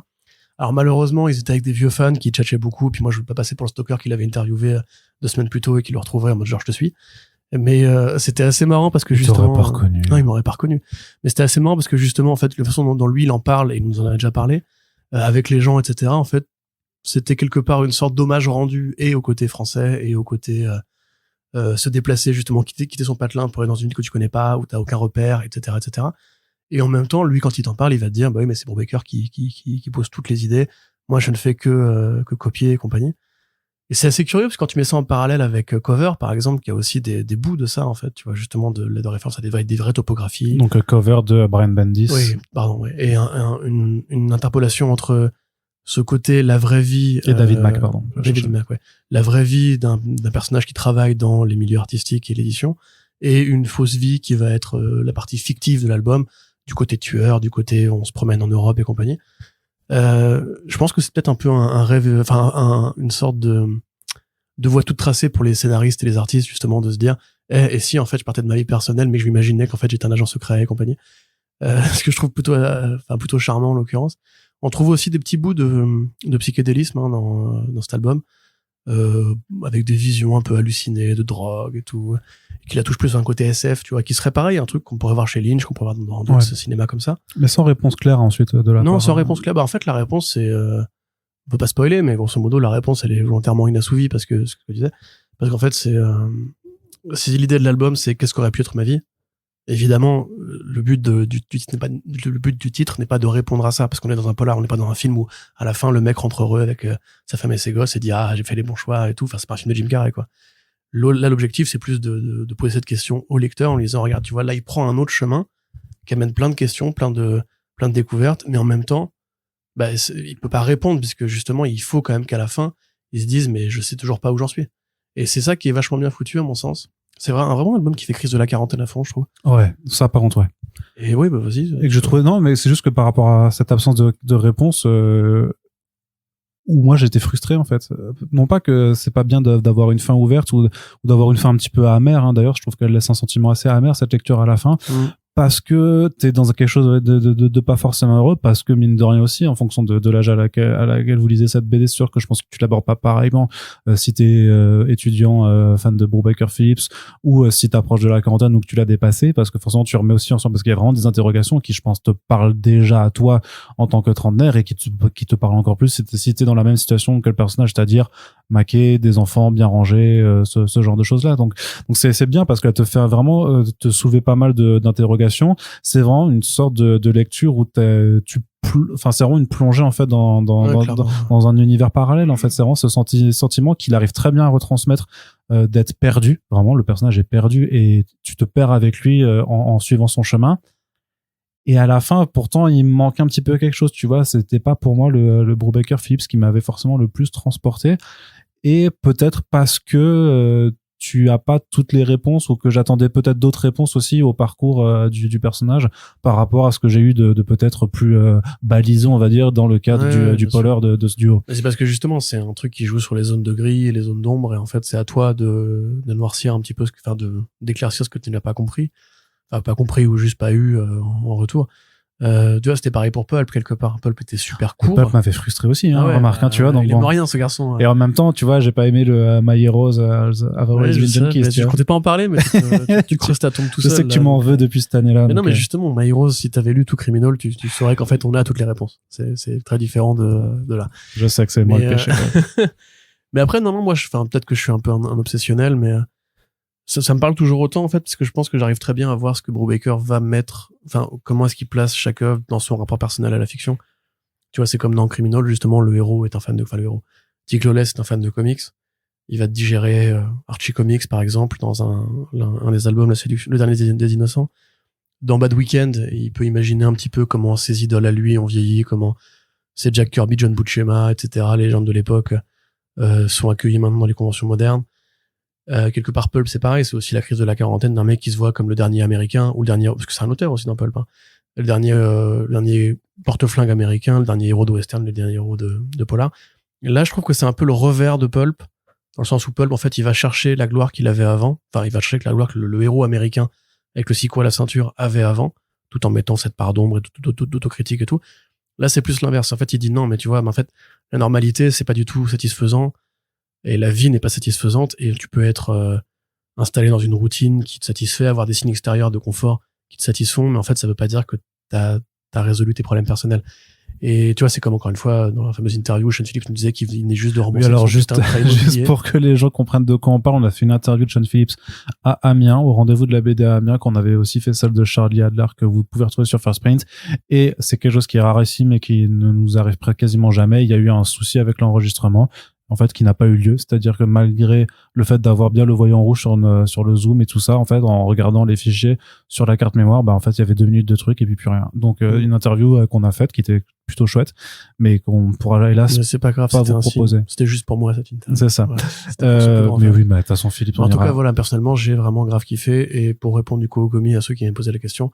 Speaker 2: Alors malheureusement, ils étaient avec des vieux fans qui tchatchaient beaucoup. Puis moi, je veux pas passer pour le stalker qu'il avait interviewé 2 semaines plus tôt et qui le retrouverait en mode genre je te suis. Mais c'était assez marrant parce que justement...
Speaker 1: Il t'aurait pas reconnu.
Speaker 2: Non, il m'aurait pas reconnu. Mais c'était assez marrant parce que justement, en fait, la façon dont lui il en parle, et il nous en avait déjà parlé, avec les gens, etc., en fait, c'était quelque part une sorte d'hommage rendu et au côté français et au côté se déplacer justement, quitter son patelin pour aller dans une ville que tu connais pas, où t'as aucun repère, etc., etc. Et en même temps, lui, quand il t'en parle, il va te dire, bah oui, mais c'est Brubaker qui pose toutes les idées. Moi, je ne fais que copier et compagnie. Et c'est assez curieux parce que quand tu mets ça en parallèle avec Cover, par exemple, qui a aussi des bouts de ça, en fait, tu vois, justement, de référence à des vraies topographies.
Speaker 1: Donc, Cover de Brian Bendis.
Speaker 2: Oui, pardon, oui. Et une interpolation entre ce côté, la vraie vie...
Speaker 1: Et David Mack, pardon.
Speaker 2: David Mack, ouais. La vraie vie d'un personnage qui travaille dans les milieux artistiques et l'édition, et une fausse vie qui va être la partie fictive de l'album, du côté tueur, du côté on se promène en Europe et compagnie. Je pense que c'est peut-être un peu un rêve, enfin une sorte de voie toute tracée pour les scénaristes et les artistes, justement, de se dire et si en fait je partais de ma vie personnelle mais que je m'imaginais qu'en fait j'étais un agent secret et compagnie. Ce que je trouve plutôt charmant en l'occurrence. On trouve aussi des petits bouts de psychédélisme dans cet album, avec des visions un peu hallucinées de drogue et tout, qui la touche plus à un côté SF, tu vois, qui serait pareil, un truc qu'on pourrait voir chez Lynch, qu'on pourrait voir dans d'autres cinémas comme ça.
Speaker 1: Mais sans réponse claire ensuite de la part.
Speaker 2: Non, sans réponse claire. Bah en fait la réponse c'est on peut pas spoiler, mais grosso modo la réponse elle est volontairement inassouvie parce que ce que je disais, parce qu'en fait c'est l'idée de l'album, c'est qu'est-ce qu'aurait pu être ma vie. Évidemment, le but du titre n'est pas de répondre à ça, parce qu'on est dans un polar, on n'est pas dans un film où à la fin le mec rentre heureux avec sa femme et ses gosses et dit j'ai fait les bons choix et tout. Enfin, c'est pas un film de Jim Carrey, quoi. Là, l'objectif c'est plus de poser cette question au lecteur en lui disant regarde, tu vois, là il prend un autre chemin qui amène plein de questions, plein de découvertes, mais en même temps, bah il peut pas répondre puisque justement il faut quand même qu'à la fin ils se disent mais je sais toujours pas où j'en suis. Et c'est ça qui est vachement bien foutu à mon sens. C'est vraiment un album qui fait crise de la quarantaine à fond, je trouve.
Speaker 1: Ouais, ça par contre, ouais.
Speaker 2: Et oui, bah vas-y.
Speaker 1: Et que je trouvais, non, mais c'est juste que par rapport à cette absence de réponse, où moi j'étais frustré en fait. Non pas que c'est pas bien d'avoir une fin ouverte ou d'avoir une fin un petit peu amère, hein. D'ailleurs, je trouve qu'elle laisse un sentiment assez amer, cette lecture à la fin. Parce que t'es dans quelque chose de pas forcément heureux, parce que mine de rien aussi, en fonction de l'âge à laquelle vous lisez cette BD, c'est sûr que je pense que tu l'abordes pas pareillement si t'es étudiant fan de Brubaker Phillips ou si t'approches de la quarantaine ou que tu l'as dépassé, parce que forcément tu remets aussi ensemble, parce qu'il y a vraiment des interrogations qui je pense te parlent déjà à toi en tant que trentenaire et qui te parlent encore plus si t'es dans la même situation que le personnage, c'est-à-dire maqué, des enfants bien rangés, ce genre de choses là. Donc c'est bien parce qu'elle te fait vraiment te soulever pas mal d'interrogations. C'est vraiment une sorte de lecture où c'est vraiment une plongée en fait dans un univers parallèle. En fait, c'est vraiment ce sentiment qu'il arrive très bien à retransmettre, d'être perdu. Vraiment, le personnage est perdu et tu te perds avec lui en suivant son chemin. Et à la fin, pourtant, il me manque un petit peu quelque chose, tu vois. C'était pas pour moi le Brubaker Phillips qui m'avait forcément le plus transporté. Et peut-être parce que tu as pas toutes les réponses ou que j'attendais peut-être d'autres réponses aussi au parcours du personnage par rapport à ce que j'ai eu de peut-être plus balisé, on va dire, dans le cadre du polar de ce duo.
Speaker 2: C'est parce que justement, c'est un truc qui joue sur les zones de gris et les zones d'ombre, et en fait, c'est à toi de noircir un petit peu, d'éclaircir ce que tu n'as pas compris. Enfin, pas compris ou juste pas eu en retour. Tu vois, c'était pareil pour Pulp, quelque part. Pulp était super court.
Speaker 1: Pulp m'a fait frustrer aussi, hein, remarque, hein, tu vois. Donc
Speaker 2: il aime rien, ce garçon.
Speaker 1: Et en même temps, tu vois, j'ai pas aimé le My Heroes Have Always Been Junkies.
Speaker 2: Je comptais pas en parler, mais tu creuses ta tombe tout seul.
Speaker 1: Je sais que tu m'en veux depuis cette année-là.
Speaker 2: Mais non, mais justement, My Heroes, si t'avais lu tout Criminal, tu saurais qu'en fait, on a toutes les réponses. C'est très différent de là.
Speaker 1: Je sais que c'est moi le péché.
Speaker 2: Mais après, non, moi, peut-être que je suis un peu un obsessionnel, mais ça me parle toujours autant, en fait, parce que je pense que j'arrive très bien à voir ce que Brubaker va mettre, enfin, comment est-ce qu'il place chaque œuvre dans son rapport personnel à la fiction. Tu vois, c'est comme dans Criminal, justement, le héros est un fan Dick Lawless est un fan de comics. Il va digérer Archie Comics, par exemple, dans un des albums, le dernier des Innocents. Dans Bad Weekend, il peut imaginer un petit peu comment ses idoles à lui ont vieilli, comment c'est Jack Kirby, John Buscema, etc., les légendes de l'époque, sont accueillis maintenant dans les conventions modernes. Quelque part, Pulp, c'est pareil, c'est aussi la crise de la quarantaine d'un mec qui se voit comme le dernier américain, ou le dernier, parce que c'est un auteur aussi dans Pulp, hein. Le dernier porte-flingue américain, le dernier héros de western, le dernier héros de polar. Et là, je trouve que c'est un peu le revers de Pulp, dans le sens où Pulp, en fait, il va chercher la gloire qu'il avait avant, enfin, il va chercher la gloire que le héros américain, avec le sicot à la ceinture, avait avant, tout en mettant cette part d'ombre et d'autocritique et tout. Là, c'est plus l'inverse. En fait, il dit non, mais tu vois, en fait, la normalité, c'est pas du tout satisfaisant. Et la vie n'est pas satisfaisante, et tu peux être installé dans une routine qui te satisfait, avoir des signes extérieurs de confort qui te satisfont, mais en fait, ça veut pas dire que t'as résolu tes problèmes personnels. Et tu vois, c'est comme encore une fois, dans la fameuse interview, Sean Phillips nous disait qu'il venait juste de rembourser.
Speaker 1: Oui, alors juste pour que les gens comprennent de quoi on parle, on a fait une interview de Sean Phillips à Amiens, au rendez-vous de la BD à Amiens, qu'on avait aussi fait celle de Charlie Adler, que vous pouvez retrouver sur First Print. Et c'est quelque chose qui est rarissime et qui ne nous arrive quasiment jamais. Il y a eu un souci avec l'enregistrement, en fait, qui n'a pas eu lieu. C'est-à-dire que malgré le fait d'avoir bien le voyant rouge sur le zoom et tout ça, en fait, en regardant les fichiers sur la carte mémoire, en fait, il y avait 2 minutes de trucs et puis plus rien. Donc, une interview qu'on a faite qui était plutôt chouette, mais qu'on pourra, hélas,
Speaker 2: c'est pas grave,
Speaker 1: pas vous proposer.
Speaker 2: C'était juste pour moi, cette interview.
Speaker 1: C'est ça. Ouais, mais oui, de toute façon, Philippe,
Speaker 2: en tout cas, voilà, personnellement, j'ai vraiment grave kiffé. Et pour répondre du coup au Gomi, à ceux qui m'avaient posé la question,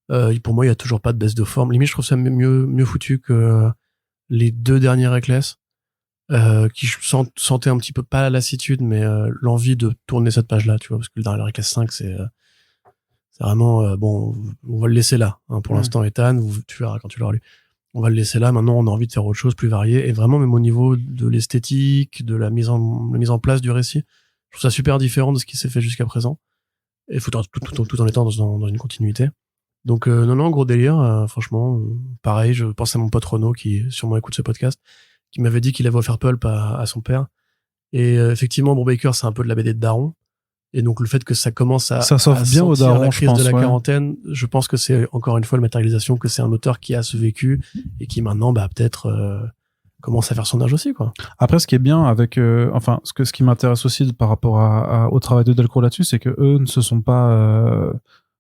Speaker 2: pour moi, il y a toujours pas de baisse de forme. Limite, je trouve ça mieux foutu que les 2 dernières Reckless. Qui sentait un petit peu, pas la lassitude, mais l'envie de tourner cette page-là, tu vois, parce que le dernier Reckless 5, c'est vraiment, bon, on va le laisser là, hein, pour l'instant, Ethan, tu verras quand tu l'auras lu. On va le laisser là, maintenant, on a envie de faire autre chose, plus varié, et vraiment, même au niveau de l'esthétique, de la mise en place du récit, je trouve ça super différent de ce qui s'est fait jusqu'à présent, et tout en étant dans une continuité. Donc, non, gros délire, franchement, pareil, je pense à mon pote Renaud, qui sûrement écoute ce podcast, qui m'avait dit qu'il avait offert Pulp à son père. Et effectivement, Brubaker, c'est un peu de la BD de daron. Et donc, le fait que ça commence à
Speaker 1: s'offre bien au daron,
Speaker 2: la crise
Speaker 1: je pense,
Speaker 2: de la quarantaine, je pense que c'est encore une fois la matérialisation, que c'est un auteur qui a ce vécu et qui maintenant, peut-être, commence à faire son âge aussi, quoi.
Speaker 1: Après, ce qui est bien avec, ce qui m'intéresse aussi par rapport au travail de Delcourt là-dessus, c'est que eux ne se sont pas,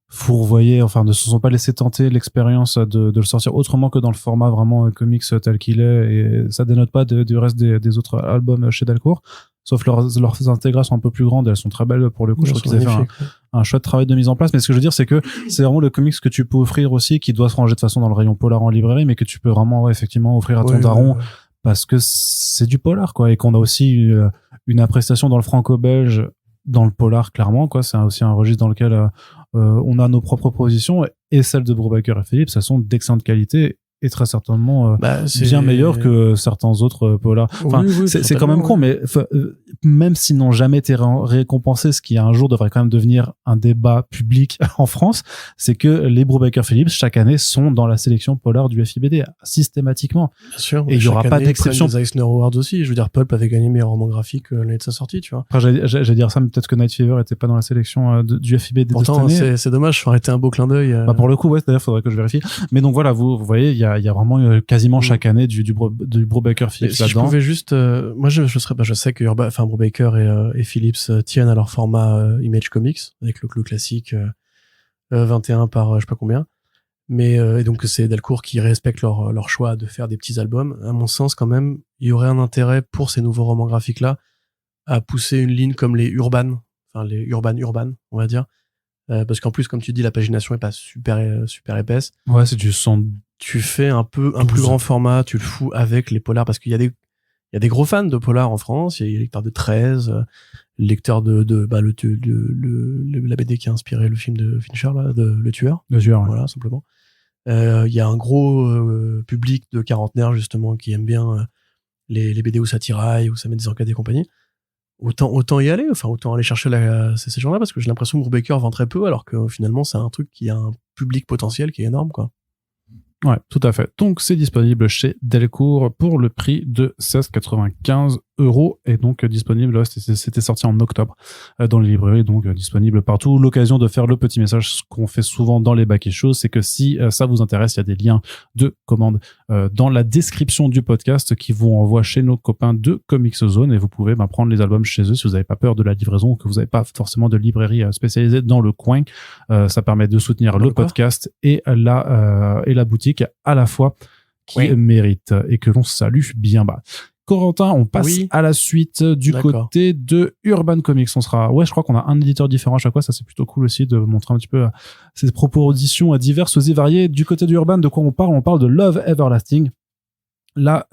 Speaker 1: fourvoyés, ne se sont pas laissés tenter l'expérience de le sortir autrement que dans le format vraiment comics tel qu'il est, et ça dénote pas du reste des autres albums chez Delcourt, sauf leurs intégrations un peu plus grandes, elles sont très belles pour le coup. Je trouve qu'ils avaient fait un chouette travail de mise en place, mais ce que je veux dire, c'est que c'est vraiment le comics que tu peux offrir aussi, qui doit se ranger de façon dans le rayon polar en librairie, mais que tu peux vraiment effectivement offrir à ton daron, parce que c'est du polar, quoi, et qu'on a aussi une appréciation dans le franco-belge, dans le polar, clairement, quoi. C'est aussi un registre dans lequel on a nos propres positions, et celles de Brubaker et Phillips, elles sont d'excellente qualité et très certainement bien meilleures que certains autres polars. C'est quand même con, mais même s'ils n'ont jamais été récompensés, ce qui un jour devrait quand même devenir un débat public en France, c'est que les Brubaker Phillips chaque année sont dans la sélection polar du FIBD systématiquement.
Speaker 2: Bien sûr.
Speaker 1: Et il y aura pas d'exception.
Speaker 2: Les Eisner Awards aussi. Je veux dire, Pulp avait gagné meilleur roman graphique l'année de sa sortie, tu vois.
Speaker 1: Après, j'allais dire ça, mais peut-être que Night Fever était pas dans la sélection du FIBD de cette année.
Speaker 2: C'est dommage, ça aurait été un beau clin d'œil.
Speaker 1: Pour le coup, ouais, d'ailleurs, faudrait que je vérifie. Mais donc voilà, vous voyez, il y a vraiment quasiment chaque année du Brubaker Phillips
Speaker 2: si
Speaker 1: là-dedans.
Speaker 2: Je pouvais juste, moi je sais que Brubaker et Phillips tiennent à leur format Image Comics avec le classique 21 par je sais pas combien. Mais et donc c'est Delcourt qui respecte leur choix de faire des petits albums. À mon sens, quand même, il y aurait un intérêt pour ces nouveaux romans graphiques là à pousser une ligne comme les Urban, enfin les urban, on va dire. Parce qu'en plus, comme tu dis, la pagination est pas super épaisse.
Speaker 1: Ouais, c'est du 100.
Speaker 2: Tu fais un plus grand format, tu le fous avec les polars, parce qu'il y a des gros fans de polar en France. Il y a les lecteurs de 13, lecteurs de la BD qui a inspiré le film de Fincher, là, Le Tueur.
Speaker 1: Le Tueur, ouais.
Speaker 2: Voilà, simplement. Il y a un gros public de quarantenaires, justement, qui aime bien les BD où ça tiraille, où ça met des enquêtes et compagnie. Autant y aller, enfin, autant aller chercher ces gens-là, parce que j'ai l'impression que Brubaker vend très peu, alors que finalement, c'est un truc qui a un public potentiel qui est énorme, quoi.
Speaker 1: Ouais, tout à fait. Donc, c'est disponible chez Delcourt pour le prix de 16,95 €, et donc disponible, c'était sorti en octobre dans les librairies, donc disponible partout. L'occasion de faire le petit message, ce qu'on fait souvent dans les back issues, c'est que si ça vous intéresse, il y a des liens de commande dans la description du podcast qui vous envoient chez nos copains de Comics Zone, et vous pouvez prendre les albums chez eux si vous n'avez pas peur de la livraison ou que vous n'avez pas forcément de librairie spécialisée dans le coin. Ça permet de soutenir le podcast et la boutique à la fois, qui mérite et que l'on salue bien bas. Corentin, on passe à la suite du côté de Urban Comics. Je crois qu'on a un éditeur différent à chaque fois. Ça, c'est plutôt cool aussi de montrer un petit peu ces propositions diverses et variées. Du côté d'Urban, de quoi on parle? On parle de Love Everlasting. La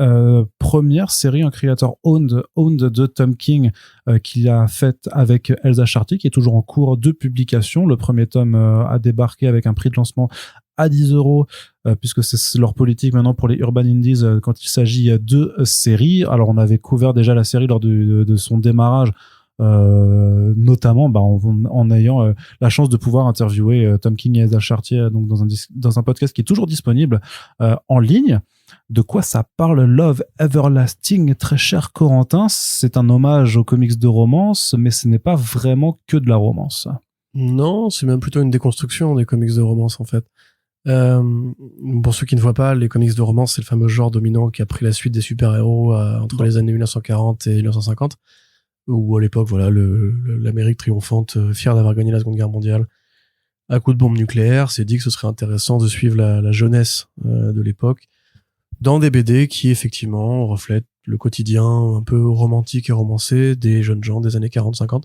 Speaker 1: première série, un créateur owned de Tom King, qu'il a faite avec Elsa Chartier, qui est toujours en cours de publication. Le premier tome a débarqué avec un prix de lancement à 10 €, puisque c'est leur politique maintenant pour les Urban Indies quand il s'agit de séries. Alors, on avait couvert déjà la série lors de son démarrage, notamment en ayant la chance de pouvoir interviewer Tom King et Elsa Chartier, donc dans un podcast qui est toujours disponible en ligne. De quoi ça parle Love Everlasting, très cher Corentin? C'est un hommage aux comics de romance, mais ce n'est pas vraiment que de la romance.
Speaker 2: Non, c'est même plutôt une déconstruction des comics de romance, en fait. Pour ceux qui ne voient pas, les comics de romance, c'est le fameux genre dominant qui a pris la suite des super-héros entre les années 1940 et 1950, où à l'époque, voilà, l'Amérique triomphante, fière d'avoir gagné la Seconde Guerre mondiale à coup de bombes nucléaires, s'est dit que ce serait intéressant de suivre la jeunesse de l'époque dans des BD qui, effectivement, reflètent le quotidien un peu romantique et romancé des jeunes gens des années 40-50,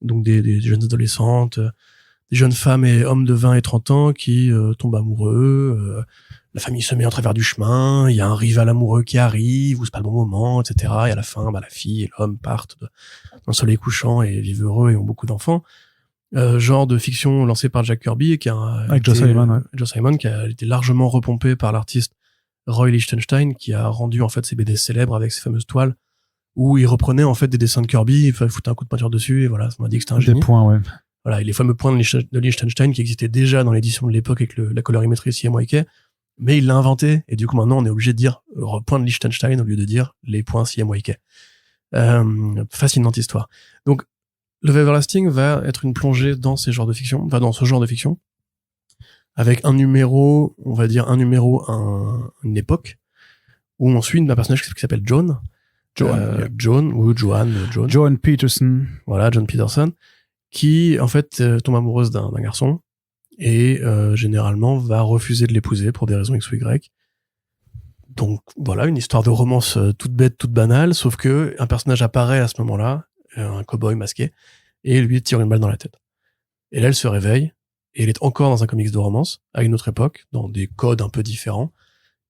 Speaker 2: donc des jeunes adolescentes, des jeunes femmes et hommes de 20 et 30 ans qui tombent amoureux, la famille se met en travers du chemin, il y a un rival amoureux qui arrive, ou c'est pas le bon moment, etc. Et à la fin, la fille et l'homme partent dans le soleil couchant et vivent heureux et ont beaucoup d'enfants. Genre de fiction lancé par Jack Kirby,
Speaker 1: avec Joe Simon,
Speaker 2: Joe Simon, qui a été largement repompé par l'artiste Roy Lichtenstein, qui a rendu en fait ses BD célèbres avec ses fameuses toiles où il reprenait en fait des dessins de Kirby, il foutait un coup de peinture dessus, et voilà, ça m'a dit que c'était un génie.
Speaker 1: Des points, ouais.
Speaker 2: Voilà, et les fameux points de Lichtenstein qui existaient déjà dans l'édition de l'époque avec la colorimétrie CMYK, mais il l'a inventé, et du coup maintenant on est obligé de dire point de Lichtenstein au lieu de dire les points CMYK. Fascinante histoire. Donc, Love Everlasting va être une plongée dans ce genre de fiction, avec un numéro, une époque, où on suit un personnage qui s'appelle Joan
Speaker 1: Peterson.
Speaker 2: Voilà, John Peterson, qui en fait tombe amoureuse d'un garçon et généralement va refuser de l'épouser pour des raisons X ou Y. Donc voilà, une histoire de romance toute bête, toute banale, sauf que un personnage apparaît à ce moment-là, un cow-boy masqué, et lui tire une balle dans la tête. Et là, elle se réveille, et elle est encore dans un comics de romance, à une autre époque, dans des codes un peu différents,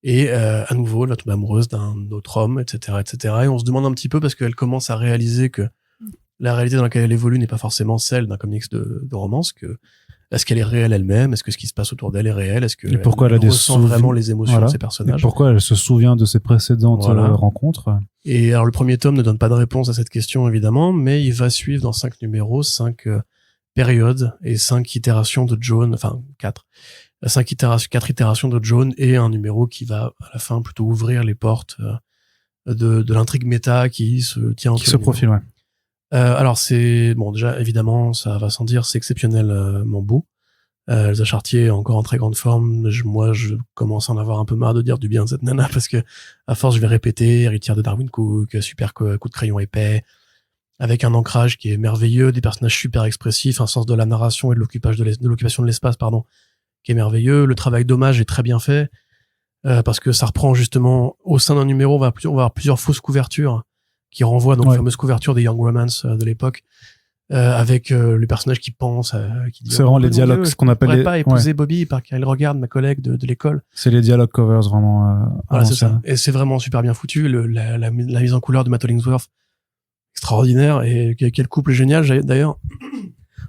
Speaker 2: et à nouveau, elle va tomber amoureuse d'un autre homme, etc., etc. Et on se demande un petit peu, parce qu'elle commence à réaliser que la réalité dans laquelle elle évolue n'est pas forcément celle d'un comics de romance, est-ce qu'elle est réelle elle-même? Est-ce que ce qui se passe autour d'elle est réel? Est-ce qu'elle ressent vraiment les émotions de ces personnages?
Speaker 1: Et pourquoi elle se souvient de ses précédentes rencontres?
Speaker 2: Et alors, le premier tome ne donne pas de réponse à cette question, évidemment, mais il va suivre dans 5 numéros, 5 périodes et 5 itérations de Joan, enfin 4 itérations de Joan, et un numéro qui va, à la fin, plutôt ouvrir les portes de l'intrigue méta qui se tient entre
Speaker 1: qui se profile, ouais.
Speaker 2: Alors c'est bon, déjà évidemment ça va sans dire, c'est exceptionnellement beau. Elsa Chartier est encore en très grande forme. Moi je commence à en avoir un peu marre de dire du bien de cette nana, parce que à force je vais répéter, héritière de Darwin Cook, super coup de crayon épais, avec un ancrage qui est merveilleux, des personnages super expressifs, un sens de la narration et de l'occupation de l'espace, qui est merveilleux. Le travail d'hommage est très bien fait, parce que ça reprend justement au sein d'un numéro, on va avoir plusieurs fausses couvertures qui renvoient donc aux fameuses couvertures des Young Romance de l'époque, avec le personnage qui pense, qui dit.
Speaker 1: C'est vraiment les dialogues, ce qu'on appelle
Speaker 2: les. Pas épouser Bobby par qu'elle regarde ma collègue de l'école.
Speaker 1: C'est les dialogues covers vraiment.
Speaker 2: Voilà, c'est ça. Et c'est vraiment super bien foutu. La mise en couleur de Matt Hollingsworth, extraordinaire. Et quel couple génial d'ailleurs.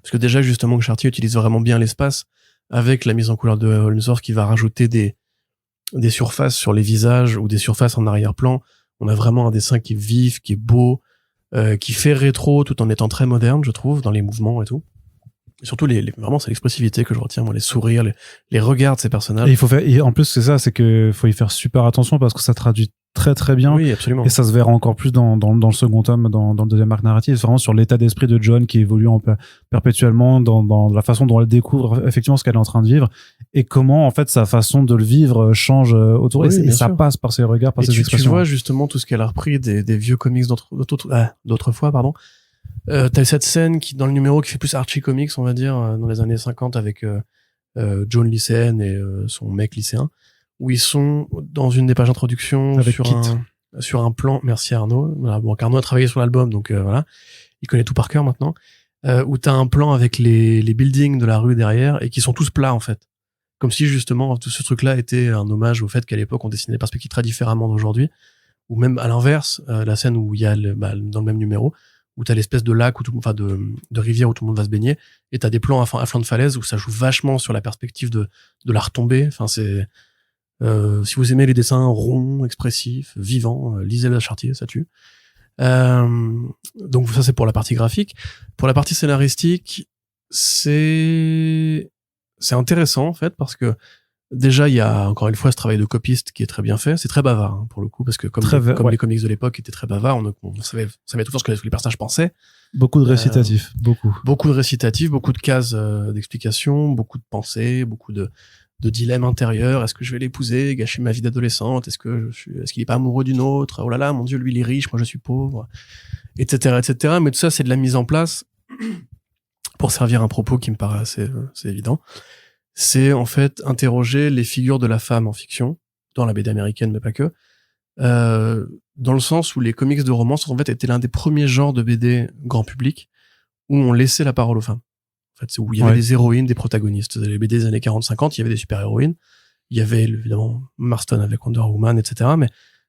Speaker 2: Parce que déjà justement que Chartier utilise vraiment bien l'espace avec la mise en couleur de Hollingsworth qui va rajouter des surfaces sur les visages ou des surfaces en arrière-plan. On a vraiment un dessin qui est vif, qui est beau, qui fait rétro tout en étant très moderne, je trouve, dans les mouvements et tout. Et surtout, vraiment, c'est l'expressivité que je retiens, moi, les sourires, les regards de ces personnages.
Speaker 1: Et en plus, c'est ça, c'est que faut y faire super attention parce que ça traduit très très bien.
Speaker 2: Oui, absolument.
Speaker 1: Et ça se verra encore plus dans le second tome, dans le deuxième arc narratif. C'est vraiment sur l'état d'esprit de John qui évolue perpétuellement dans la façon dont elle découvre effectivement ce qu'elle est en train de vivre et comment, en fait, sa façon de le vivre change autour.
Speaker 2: Oui,
Speaker 1: et ça passe par ses regards, par ses expressions.
Speaker 2: Tu vois justement tout ce qu'elle a repris des vieux comics d'autrefois, pardon. T'as cette scène dans le numéro qui fait plus Archie Comics, on va dire, dans les années 50 avec John lycéenne et son mec lycéen, où ils sont dans une des pages d'introduction sur un plan. Merci Arnaud. Voilà, bon, Arnaud a travaillé sur l'album, donc voilà, il connaît tout par cœur maintenant. Où t'as un plan avec les buildings de la rue derrière et qui sont tous plats en fait, comme si justement tout ce truc-là était un hommage au fait qu'à l'époque on dessinait des perspectives très différemment d'aujourd'hui, ou même à l'inverse, la scène où il y a dans le même numéro où t'as l'espèce de lac de rivière où tout le monde va se baigner et t'as des plans à flanc de falaise où ça joue vachement sur la perspective de la retombée. Enfin c'est si vous aimez les dessins ronds, expressifs, vivants, lisez la Chartier, ça tue. Donc ça c'est pour la partie graphique. Pour la partie scénaristique, c'est intéressant en fait parce que déjà il y a encore une fois ce travail de copiste qui est très bien fait. C'est très bavard hein, pour le coup parce que comme les comics de l'époque étaient très bavards, on savait tout le temps ce que les personnages pensaient.
Speaker 1: Beaucoup de récitatifs,
Speaker 2: beaucoup de récitatifs, beaucoup de cases d'explications, beaucoup de pensées, beaucoup de dilemmes intérieurs. Est-ce que je vais l'épouser, gâcher ma vie d'adolescente? Est-ce qu'il est pas amoureux d'une autre? Oh là là, mon Dieu, lui il est riche, moi je suis pauvre, etc., etc. Mais tout ça, c'est de la mise en place pour servir un propos qui me paraît assez évident. C'est en fait interroger les figures de la femme en fiction, dans la BD américaine, mais pas que, dans le sens où les comics de romance en fait étaient l'un des premiers genres de BD grand public où on laissait la parole aux femmes. En fait, c'est où il y avait des héroïnes, des protagonistes. Les BD des années 40-50, il y avait des super-héroïnes. Il y avait, évidemment, Marston avec Wonder Woman, etc. Mais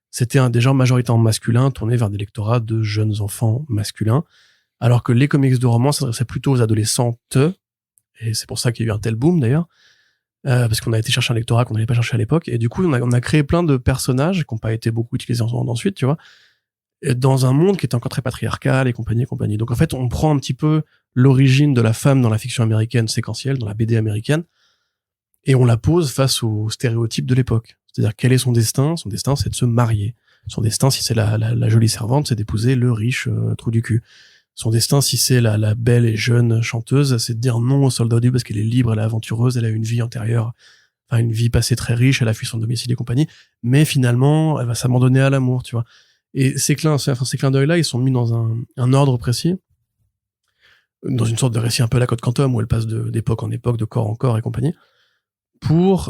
Speaker 2: c'était des genres majoritairement masculins, tournés vers des lectorats de jeunes enfants masculins. Alors que les comics de romance s'adressaient plutôt aux adolescentes. Et c'est pour ça qu'il y a eu un tel boom, d'ailleurs. Parce qu'on a été chercher un lectorat qu'on n'allait pas chercher à l'époque. Et du coup, on a créé plein de personnages qui n'ont pas été beaucoup utilisés ensuite, tu vois. Dans un monde qui était encore très patriarcal et compagnie. Donc en fait, on prend un petit peu l'origine de la femme dans la fiction américaine séquentielle, dans la BD américaine, et on la pose face aux stéréotypes de l'époque. C'est-à-dire, quel est son destin? Son destin, c'est de se marier. Son destin, si c'est la jolie servante, c'est d'épouser le riche trou du cul. Son destin, si c'est la belle et jeune chanteuse, c'est de dire non au soldat au début parce qu'elle est libre, elle est aventureuse, elle a une vie antérieure, enfin une vie passée très riche, elle a fui son domicile et compagnie, mais finalement, elle va s'abandonner à l'amour, tu vois. Et ces clins d'œil-là, ils sont mis dans un ordre précis, dans une sorte de récit un peu à la Code Quantum, où elle passe d'époque en époque, de corps en corps et compagnie,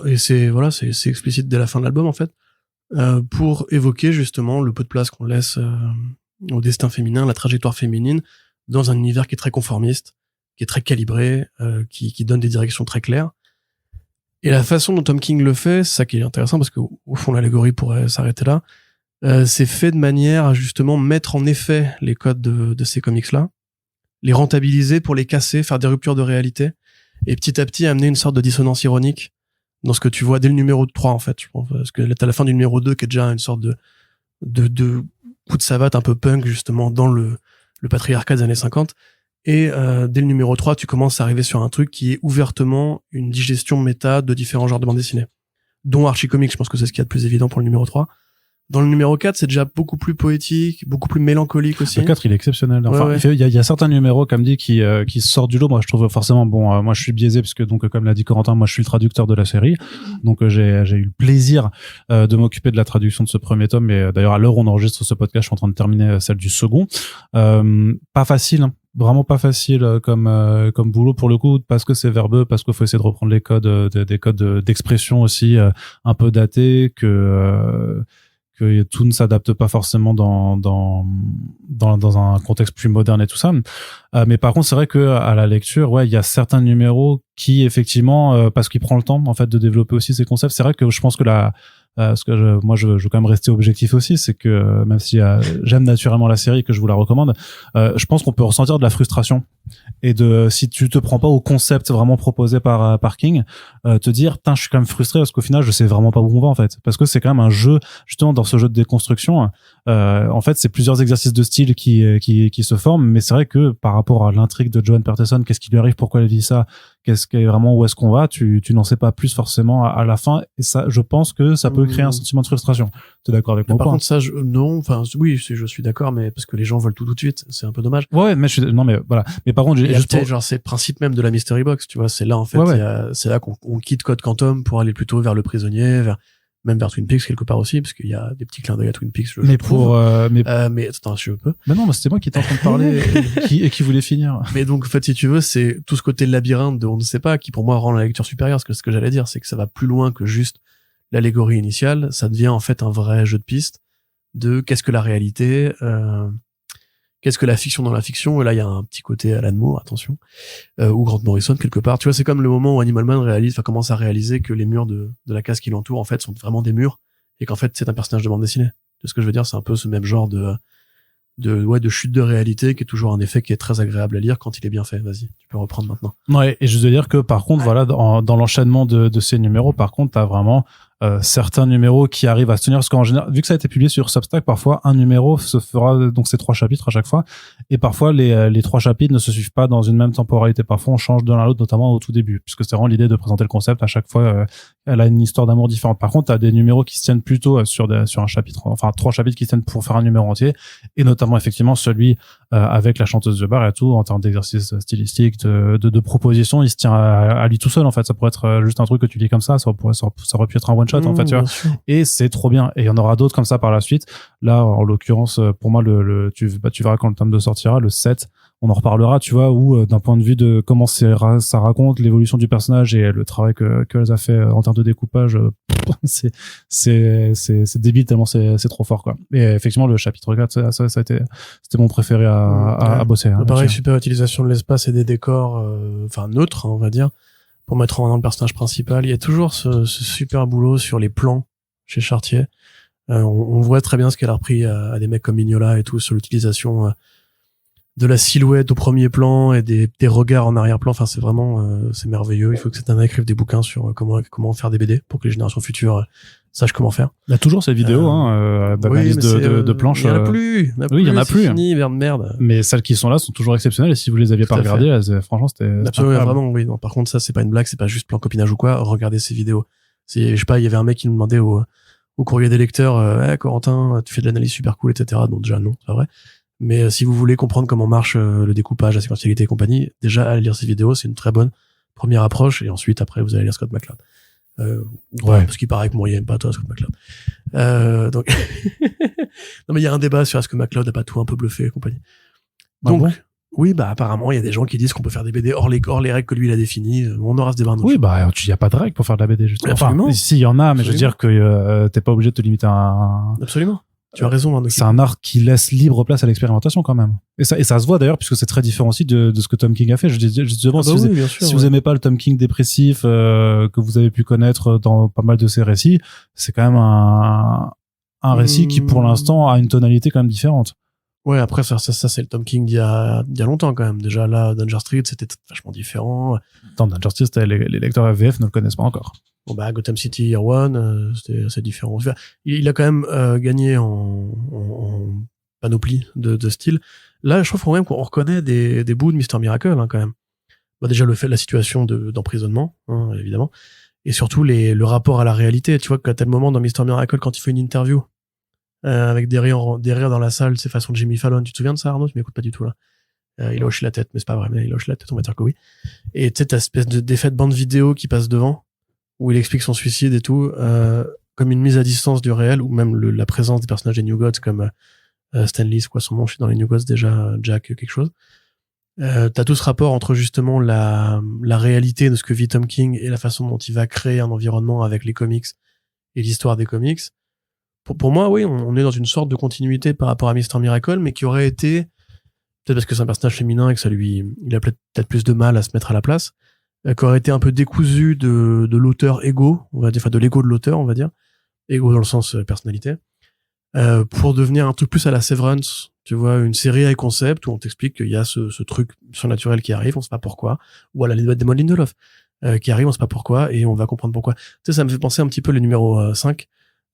Speaker 2: et c'est explicite dès la fin de l'album, en fait, pour évoquer justement le peu de place qu'on laisse au destin féminin, la trajectoire féminine, dans un univers qui est très conformiste, qui est très calibré, qui donne des directions très claires. Et la façon dont Tom King le fait, c'est ça qui est intéressant, parce qu'au fond, l'allégorie pourrait s'arrêter là, c'est fait de manière à justement mettre en effet les codes de ces comics-là, les rentabiliser pour les casser, faire des ruptures de réalité, et petit à petit amener une sorte de dissonance ironique dans ce que tu vois dès le numéro 3, en fait, je pense, parce que t'as la fin du numéro 2 qui est déjà une sorte de coup de savate un peu punk, justement, dans le patriarcat des années 50, et dès le numéro 3, tu commences à arriver sur un truc qui est ouvertement une digestion méta de différents genres de bandes dessinées, dont Archie Comics, je pense que c'est ce qu'il y a de plus évident pour le numéro 3. Dans le numéro 4, c'est déjà beaucoup plus poétique, beaucoup plus mélancolique aussi.
Speaker 1: Le 4, il est exceptionnel. Enfin,
Speaker 2: ouais.
Speaker 1: Il y a certains numéros, comme dit, qui sortent du lot. Moi, je trouve forcément, moi, je suis biaisé, parce que, donc, comme l'a dit Corentin, moi, je suis le traducteur de la série. Donc, j'ai eu le plaisir, de m'occuper de la traduction de ce premier tome. Et d'ailleurs, à l'heure où on enregistre ce podcast, je suis en train de terminer celle du second. Pas facile, hein. Vraiment pas facile comme boulot pour le coup, parce que c'est verbeux, parce qu'il faut essayer de reprendre les codes, des codes d'expression aussi, un peu datés, que tout ne s'adapte pas forcément dans un contexte plus moderne et tout ça. Mais par contre, c'est vrai que à la lecture, ouais, il y a certains numéros qui effectivement, parce qu'il prend le temps en fait de développer aussi ces concepts. C'est vrai que je pense que moi je veux quand même rester objectif aussi, c'est que même si j'aime naturellement la série et que je vous la recommande, je pense qu'on peut ressentir de la frustration et si tu te prends pas au concept vraiment proposé par King, te dire putain je suis quand même frustré parce qu'au final je sais vraiment pas où on va en fait, parce que c'est quand même un jeu, justement dans ce jeu de déconstruction, en fait c'est plusieurs exercices de style qui se forment, mais c'est vrai que par rapport à l'intrigue de Joan Peterson, qu'est-ce qui lui arrive, pourquoi elle vit ça, où est-ce qu'on va, tu n'en sais pas plus forcément à la fin, et ça je pense que ça peut créer un sentiment de frustration. T'es d'accord avec moi?
Speaker 2: Par contre, ça, non, enfin, oui, je suis d'accord, mais parce que les gens veulent tout de suite, c'est un peu dommage.
Speaker 1: Ouais, mais non, mais voilà. Mais par contre,
Speaker 2: genre, c'est le principe même de la Mystery Box, tu vois, c'est là, en fait, c'est là qu'on quitte Code Quantum pour aller plutôt vers le prisonnier, même vers Twin Peaks quelque part aussi, parce qu'il y a des petits clins d'œil à Twin Peaks.
Speaker 1: Mais
Speaker 2: attends, je peux.
Speaker 1: Mais non, c'était moi qui étais en train de parler et qui voulait finir.
Speaker 2: Mais donc, en fait, si tu veux, c'est tout ce côté labyrinthe de on ne sait pas qui, pour moi, rend la lecture supérieure. Parce que ce que j'allais dire, c'est que ça va plus loin que juste l'allégorie initiale. Ça devient, en fait, un vrai jeu de piste de qu'est-ce que la réalité, qu'est-ce que la fiction dans la fiction. Et là, il y a un petit côté Alan Moore, attention, ou Grant Morrison, quelque part. Tu vois, c'est comme le moment où Animal Man commence à réaliser que les murs de la case qui l'entoure, en fait, sont vraiment des murs. Et qu'en fait, c'est un personnage de bande dessinée. C'est ce que je veux dire, c'est un peu ce même genre de chute de réalité qui est toujours un effet qui est très agréable à lire quand il est bien fait. Vas-y, tu peux reprendre maintenant.
Speaker 1: Ouais, et je veux dire que par contre, voilà, dans l'enchaînement de ces numéros, par contre, t'as vraiment certains numéros qui arrivent à se tenir, parce qu'en général, vu que ça a été publié sur Substack, parfois un numéro se fera, donc c'est 3 chapitres à chaque fois, et parfois les 3 chapitres ne se suivent pas dans une même temporalité. Parfois on change de l'un à l'autre, notamment au tout début, puisque c'est vraiment l'idée de présenter le concept à chaque fois. Elle a une histoire d'amour différente. Par contre, t'as des numéros qui se tiennent plutôt sur un chapitre, enfin 3 chapitres qui se tiennent pour faire un numéro entier, et notamment effectivement celui avec la chanteuse de bar et tout, en termes d'exercice stylistique, de propositions, il se tient à lui tout seul en fait. Ça pourrait être juste un truc que tu lis comme ça aurait pu être un one shot en fait, tu vois. Et c'est trop bien. Et il y en aura d'autres comme ça par la suite. Là, en l'occurrence, pour moi, tu verras quand le tome 2 sortira, le 7, on en reparlera, tu vois, où d'un point de vue de comment ça raconte l'évolution du personnage et le travail qu'elles a fait en termes de découpage, c'est débile tellement c'est trop fort, quoi. Et effectivement, le chapitre 4, c'était mon préféré à bosser. Hein,
Speaker 3: pareil, super utilisation de l'espace et des décors, neutres, on va dire, pour mettre en avant le personnage principal. Il y a toujours ce super boulot sur les plans chez Chartier. On voit très bien ce qu'elle a repris à des mecs comme Mignola et tout, sur l'utilisation de la silhouette au premier plan et des regards en arrière-plan. Enfin, c'est vraiment c'est merveilleux. Il faut que cet homme écrive des bouquins sur comment faire des BD pour que les générations futures sachent comment faire.
Speaker 1: Il y a toujours ces vidéos d'analyse de planches.
Speaker 3: Il y en a plus.
Speaker 1: Oui, il y en a plus.
Speaker 3: C'est fini, merde.
Speaker 1: Mais celles qui sont là sont toujours exceptionnelles, et si vous les aviez pas regardées, franchement, c'était
Speaker 3: absolument, vraiment, oui. Non, par contre, ça, c'est pas une blague, c'est pas juste plan copinage ou quoi. Regardez ces vidéos. Je sais pas, il y avait un mec qui nous demandait au courrier des lecteurs, Corentin, tu fais de l'analyse super cool, etc. Donc déjà, non, c'est pas vrai. Mais si vous voulez comprendre comment marche le découpage, la séquentialité et compagnie, déjà, allez lire ces vidéos, c'est une très bonne première approche, et ensuite, après, vous allez lire Scott McCloud. Parce qu'il paraît que moi, il aime pas toi, Scott McCloud. Donc, non, mais il y a un débat sur est-ce que McCloud n'a pas tout un peu bluffé et compagnie. Donc, oui, apparemment, il y a des gens qui disent qu'on peut faire des BD hors les règles que lui, il a définies. On aura ce débat.
Speaker 1: Oui, il y a pas de règles pour faire de la BD, justement.
Speaker 3: Absolument.
Speaker 1: Enfin, si, il y en a, mais je veux dire que t'es pas obligé de te limiter à un...
Speaker 3: Absolument. Tu as raison, Arnaud.
Speaker 1: C'est un art qui laisse libre place à l'expérimentation quand même. Et ça se voit d'ailleurs, puisque c'est très différent aussi de ce que Tom King a fait. Je dis justement, si vous aimez pas le Tom King dépressif que vous avez pu connaître dans pas mal de ses récits, c'est quand même un récit qui pour l'instant a une tonalité quand même différente.
Speaker 3: Ouais, après ça c'est le Tom King d'il y a longtemps quand même. Déjà là, Danger Street, c'était vachement différent.
Speaker 1: Dans Danger Street, les lecteurs AVF ne le connaissent pas encore.
Speaker 3: Bon Gotham City Year One, c'était assez différent. Il a quand même gagné en panoplie de style. Là, je trouve quand même qu'on reconnaît des bouts de Mr. Miracle quand même. Déjà le fait de la situation d'emprisonnement, évidemment, et surtout le rapport à la réalité. Tu vois qu'à tel moment dans Mr. Miracle, quand il fait une interview avec des rires dans la salle, c'est façon de Jimmy Fallon. Tu te souviens de ça, Arnaud? Tu m'écoutes pas du tout là. Il hoche la tête, mais c'est pas vrai, mais il hoche la tête, on va dire que oui. Et tu sais, t'as cette espèce d'effet de bande vidéo qui passe devant, où il explique son suicide et tout, comme une mise à distance du réel, ou même la présence des personnages des New Gods, comme Stanley, c'est quoi son nom? Je suis dans les New Gods déjà, Jack quelque chose. T'as tout ce rapport entre justement la réalité de ce que vit Tom King et la façon dont il va créer un environnement avec les comics et l'histoire des comics. pour moi, oui, on est dans une sorte de continuité par rapport à Mr. Miracle, mais qui aurait été, peut-être parce que c'est un personnage féminin et que il a peut-être plus de mal à se mettre à la place, qui aurait été un peu décousu de l'auteur ego, on va dire, enfin de l'ego de l'auteur, on va dire, ego dans le sens personnalité, pour devenir un truc plus à la Severance, tu vois, une série high concept où on t'explique qu'il y a ce truc surnaturel qui arrive, on sait pas pourquoi, ou à la Damon Lindelof, qui arrive, on sait pas pourquoi, et on va comprendre pourquoi. Tu sais, ça me fait penser un petit peu le numéro 5,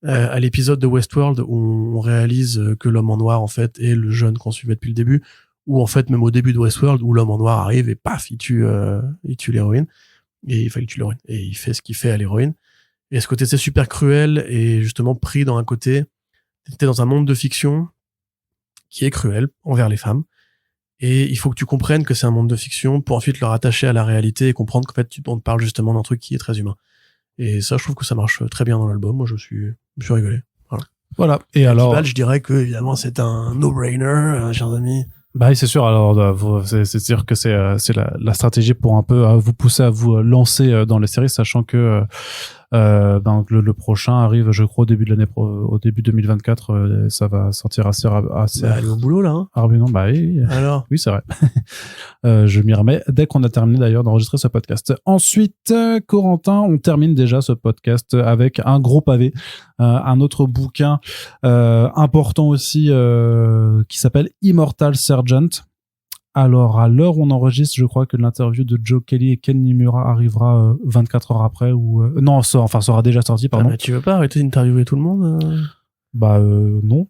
Speaker 3: à l'épisode de Westworld où on réalise que l'homme en noir, en fait, est le jeune qu'on suivait depuis le début, ou en fait, même au début de Westworld, où l'homme en noir arrive et paf, il tue l'héroïne, il tue l'héroïne, et il fait ce qu'il fait à l'héroïne. Et ce côté, c'est super cruel, et justement pris dans un côté, t'es dans un monde de fiction qui est cruel envers les femmes, et il faut que tu comprennes que c'est un monde de fiction pour ensuite le rattacher à la réalité et comprendre qu'en fait, on te parle justement d'un truc qui est très humain. Et ça, je trouve que ça marche très bien dans l'album. Moi, je me suis rigolé.
Speaker 1: Voilà. Et alors,
Speaker 3: Ball, je dirais que évidemment, c'est un no-brainer, chers amis.
Speaker 1: Bah oui, c'est sûr. Alors, c'est sûr que c'est la stratégie pour un peu vous pousser à vous lancer dans les séries, sachant que le prochain arrive, je crois, au début 2024. Ça va sortir assez.
Speaker 3: Allez au boulot là. Hein.
Speaker 1: Ah oui, non, bah oui.
Speaker 3: Alors.
Speaker 1: Oui, c'est vrai. Je m'y remets dès qu'on a terminé d'ailleurs d'enregistrer ce podcast. Ensuite, Corentin, on termine déjà ce podcast avec un gros pavé, un autre bouquin important aussi qui s'appelle Immortal Sergeant. Alors, à l'heure où on enregistre, je crois que l'interview de Joe Kelly et Ken Niimura arrivera 24 heures après, ou non, sera déjà sorti, pardon.
Speaker 3: Ah, mais tu veux pas arrêter d'interviewer tout le monde
Speaker 1: Bah non.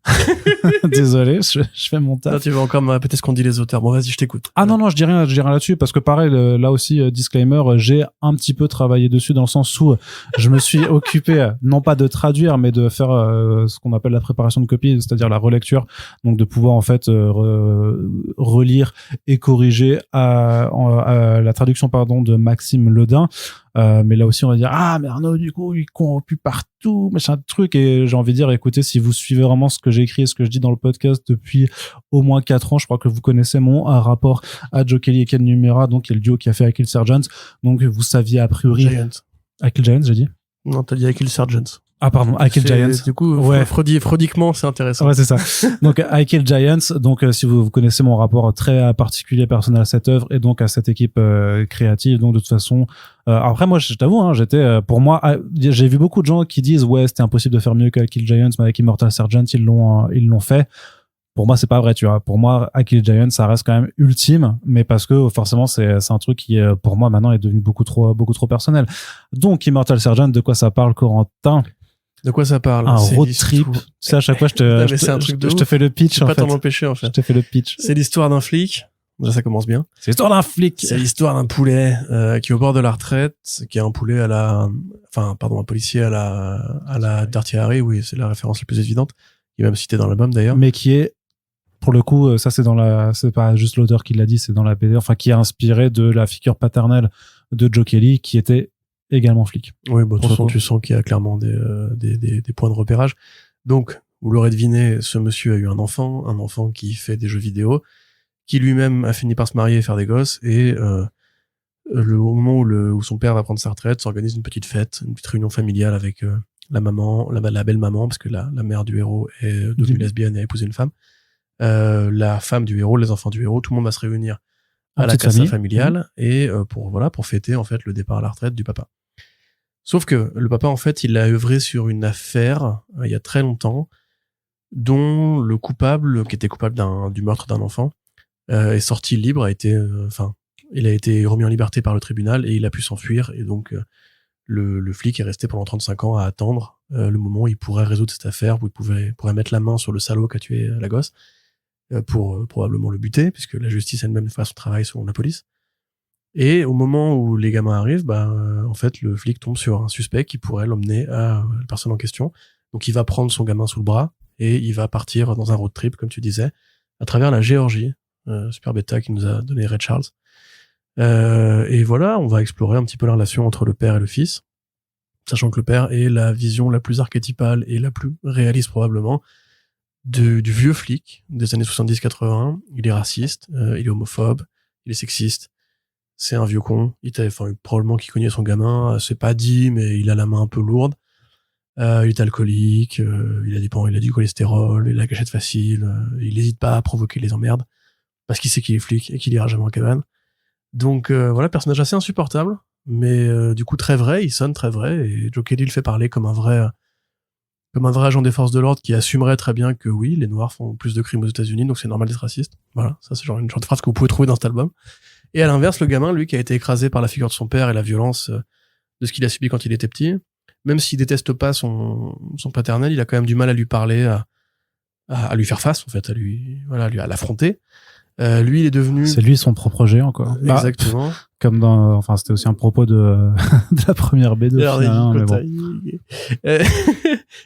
Speaker 1: Désolé, je fais mon taf.
Speaker 3: Là, tu veux encore me répéter ce qu'ont dit les auteurs. Bon, vas-y, je t'écoute.
Speaker 1: Ah non, je dis rien là-dessus, parce que pareil, là aussi, disclaimer, j'ai un petit peu travaillé dessus dans le sens où je me suis occupé, non pas de traduire, mais de faire ce qu'on appelle la préparation de copie, c'est-à-dire la relecture, donc de pouvoir en fait relire et corriger à la traduction de Maxime Ledin. Mais là aussi on va dire mais Arnaud du coup il corrompt partout machin truc, et j'ai envie de dire écoutez, si vous suivez vraiment ce que j'ai écrit et ce que je dis dans le podcast depuis au moins 4 ans, je crois que vous connaissez mon rapport à Joe Kelly et Ken Niimura, donc qui est le duo qui a fait Kill Sergeant, donc vous saviez a priori Kill Giants, j'ai dit
Speaker 3: non, t'as dit Kill Sergeant.
Speaker 1: Ah pardon, I Kill Giants.
Speaker 3: Du coup,
Speaker 1: ouais.
Speaker 3: freudiquement, c'est intéressant.
Speaker 1: Ouais, c'est ça. Donc, I Kill Giants. Donc, si vous connaissez mon rapport très particulier, personnel à cette œuvre et donc à cette équipe créative. Donc, de toute façon, après, moi, je t'avoue, j'étais, pour moi, j'ai vu beaucoup de gens qui disent, ouais, c'était impossible de faire mieux que I Kill Giants, mais avec Immortal Sergeant, ils l'ont fait. Pour moi, c'est pas vrai, tu vois. Pour moi, I Kill Giants, ça reste quand même ultime, mais parce que forcément, c'est un truc qui, pour moi, maintenant, est devenu beaucoup trop personnel. Donc, Immortal Sergeant, de quoi ça parle, Corentin?
Speaker 3: De quoi ça parle?
Speaker 1: Un road trip. Tu sais, à chaque fois, je te fais le pitch,
Speaker 3: en fait. Je peux pas t'en empêcher, en fait.
Speaker 1: Je te fais le pitch.
Speaker 3: C'est l'histoire d'un flic. Déjà, ça commence bien.
Speaker 1: C'est l'histoire d'un flic.
Speaker 3: C'est l'histoire d'un poulet, qui est au bord de la retraite, qui est un poulet un policier à la Dirty Harry, oui, c'est la référence la plus évidente. Il est même cité dans l'album, d'ailleurs.
Speaker 1: Mais qui est, pour le coup, ça c'est pas juste l'auteur qui l'a dit, c'est dans la BD, enfin, qui est inspiré de la figure paternelle de Joe Kelly, qui était également flic.
Speaker 3: Oui, de toute façon, tu sens qu'il y a clairement des points de repérage. Donc, vous l'aurez deviné, ce monsieur a eu un enfant qui fait des jeux vidéo, qui lui-même a fini par se marier et faire des gosses, et au moment où son père va prendre sa retraite, s'organise une petite fête, une petite réunion familiale avec la maman, la belle maman, parce que la mère du héros est devenue lesbienne et a épousé une femme, la femme du héros, les enfants du héros, tout le monde va se réunir à la casa familiale, et pour fêter en fait le départ à la retraite du papa. Sauf que le papa, en fait, il a œuvré sur une affaire il y a très longtemps, dont le coupable, qui était coupable du meurtre d'un enfant, est sorti libre, il a été remis en liberté par le tribunal et il a pu s'enfuir. Et donc, le flic est resté pendant 35 ans à attendre le moment où il pourrait résoudre cette affaire, où il pourrait mettre la main sur le salaud qui a tué la gosse, pour probablement le buter, puisque la justice elle-même fait son travail selon la police. Et au moment où les gamins arrivent, en fait, le flic tombe sur un suspect qui pourrait l'emmener à la personne en question. Donc, il va prendre son gamin sous le bras et il va partir dans un road trip, comme tu disais, à travers la Géorgie. Super bêta qui nous a donné Ray Charles. Et voilà, on va explorer un petit peu la relation entre le père et le fils, sachant que le père est la vision la plus archétypale et la plus réaliste probablement du vieux flic des années 70-80. Il est raciste, il est homophobe, il est sexiste. C'est un vieux con. Probablement qu'il cognait son gamin. C'est pas dit, mais il a la main un peu lourde. Il est alcoolique, il a du cholestérol, il a la gâchette facile, il n'hésite pas à provoquer les emmerdes parce qu'il sait qu'il est flic et qu'il ira jamais en cabane. Donc voilà, personnage assez insupportable, mais du coup très vrai, il sonne très vrai, et Joe Kelly le fait parler comme un vrai agent des forces de l'ordre qui assumerait très bien que oui, les Noirs font plus de crimes aux États-Unis, donc c'est normal d'être raciste. Voilà, ça c'est genre une genre de phrase que vous pouvez trouver dans cet album. Et à l'inverse, le gamin, lui, qui a été écrasé par la figure de son père et la violence de ce qu'il a subi quand il était petit, même s'il déteste pas son paternel, il a quand même du mal à lui parler, à lui faire face, en fait, à l'affronter. Lui, il est devenu...
Speaker 1: C'est lui son propre géant, quoi.
Speaker 3: Exactement.
Speaker 1: Comme c'était aussi un propos de la première BD. Mais bon.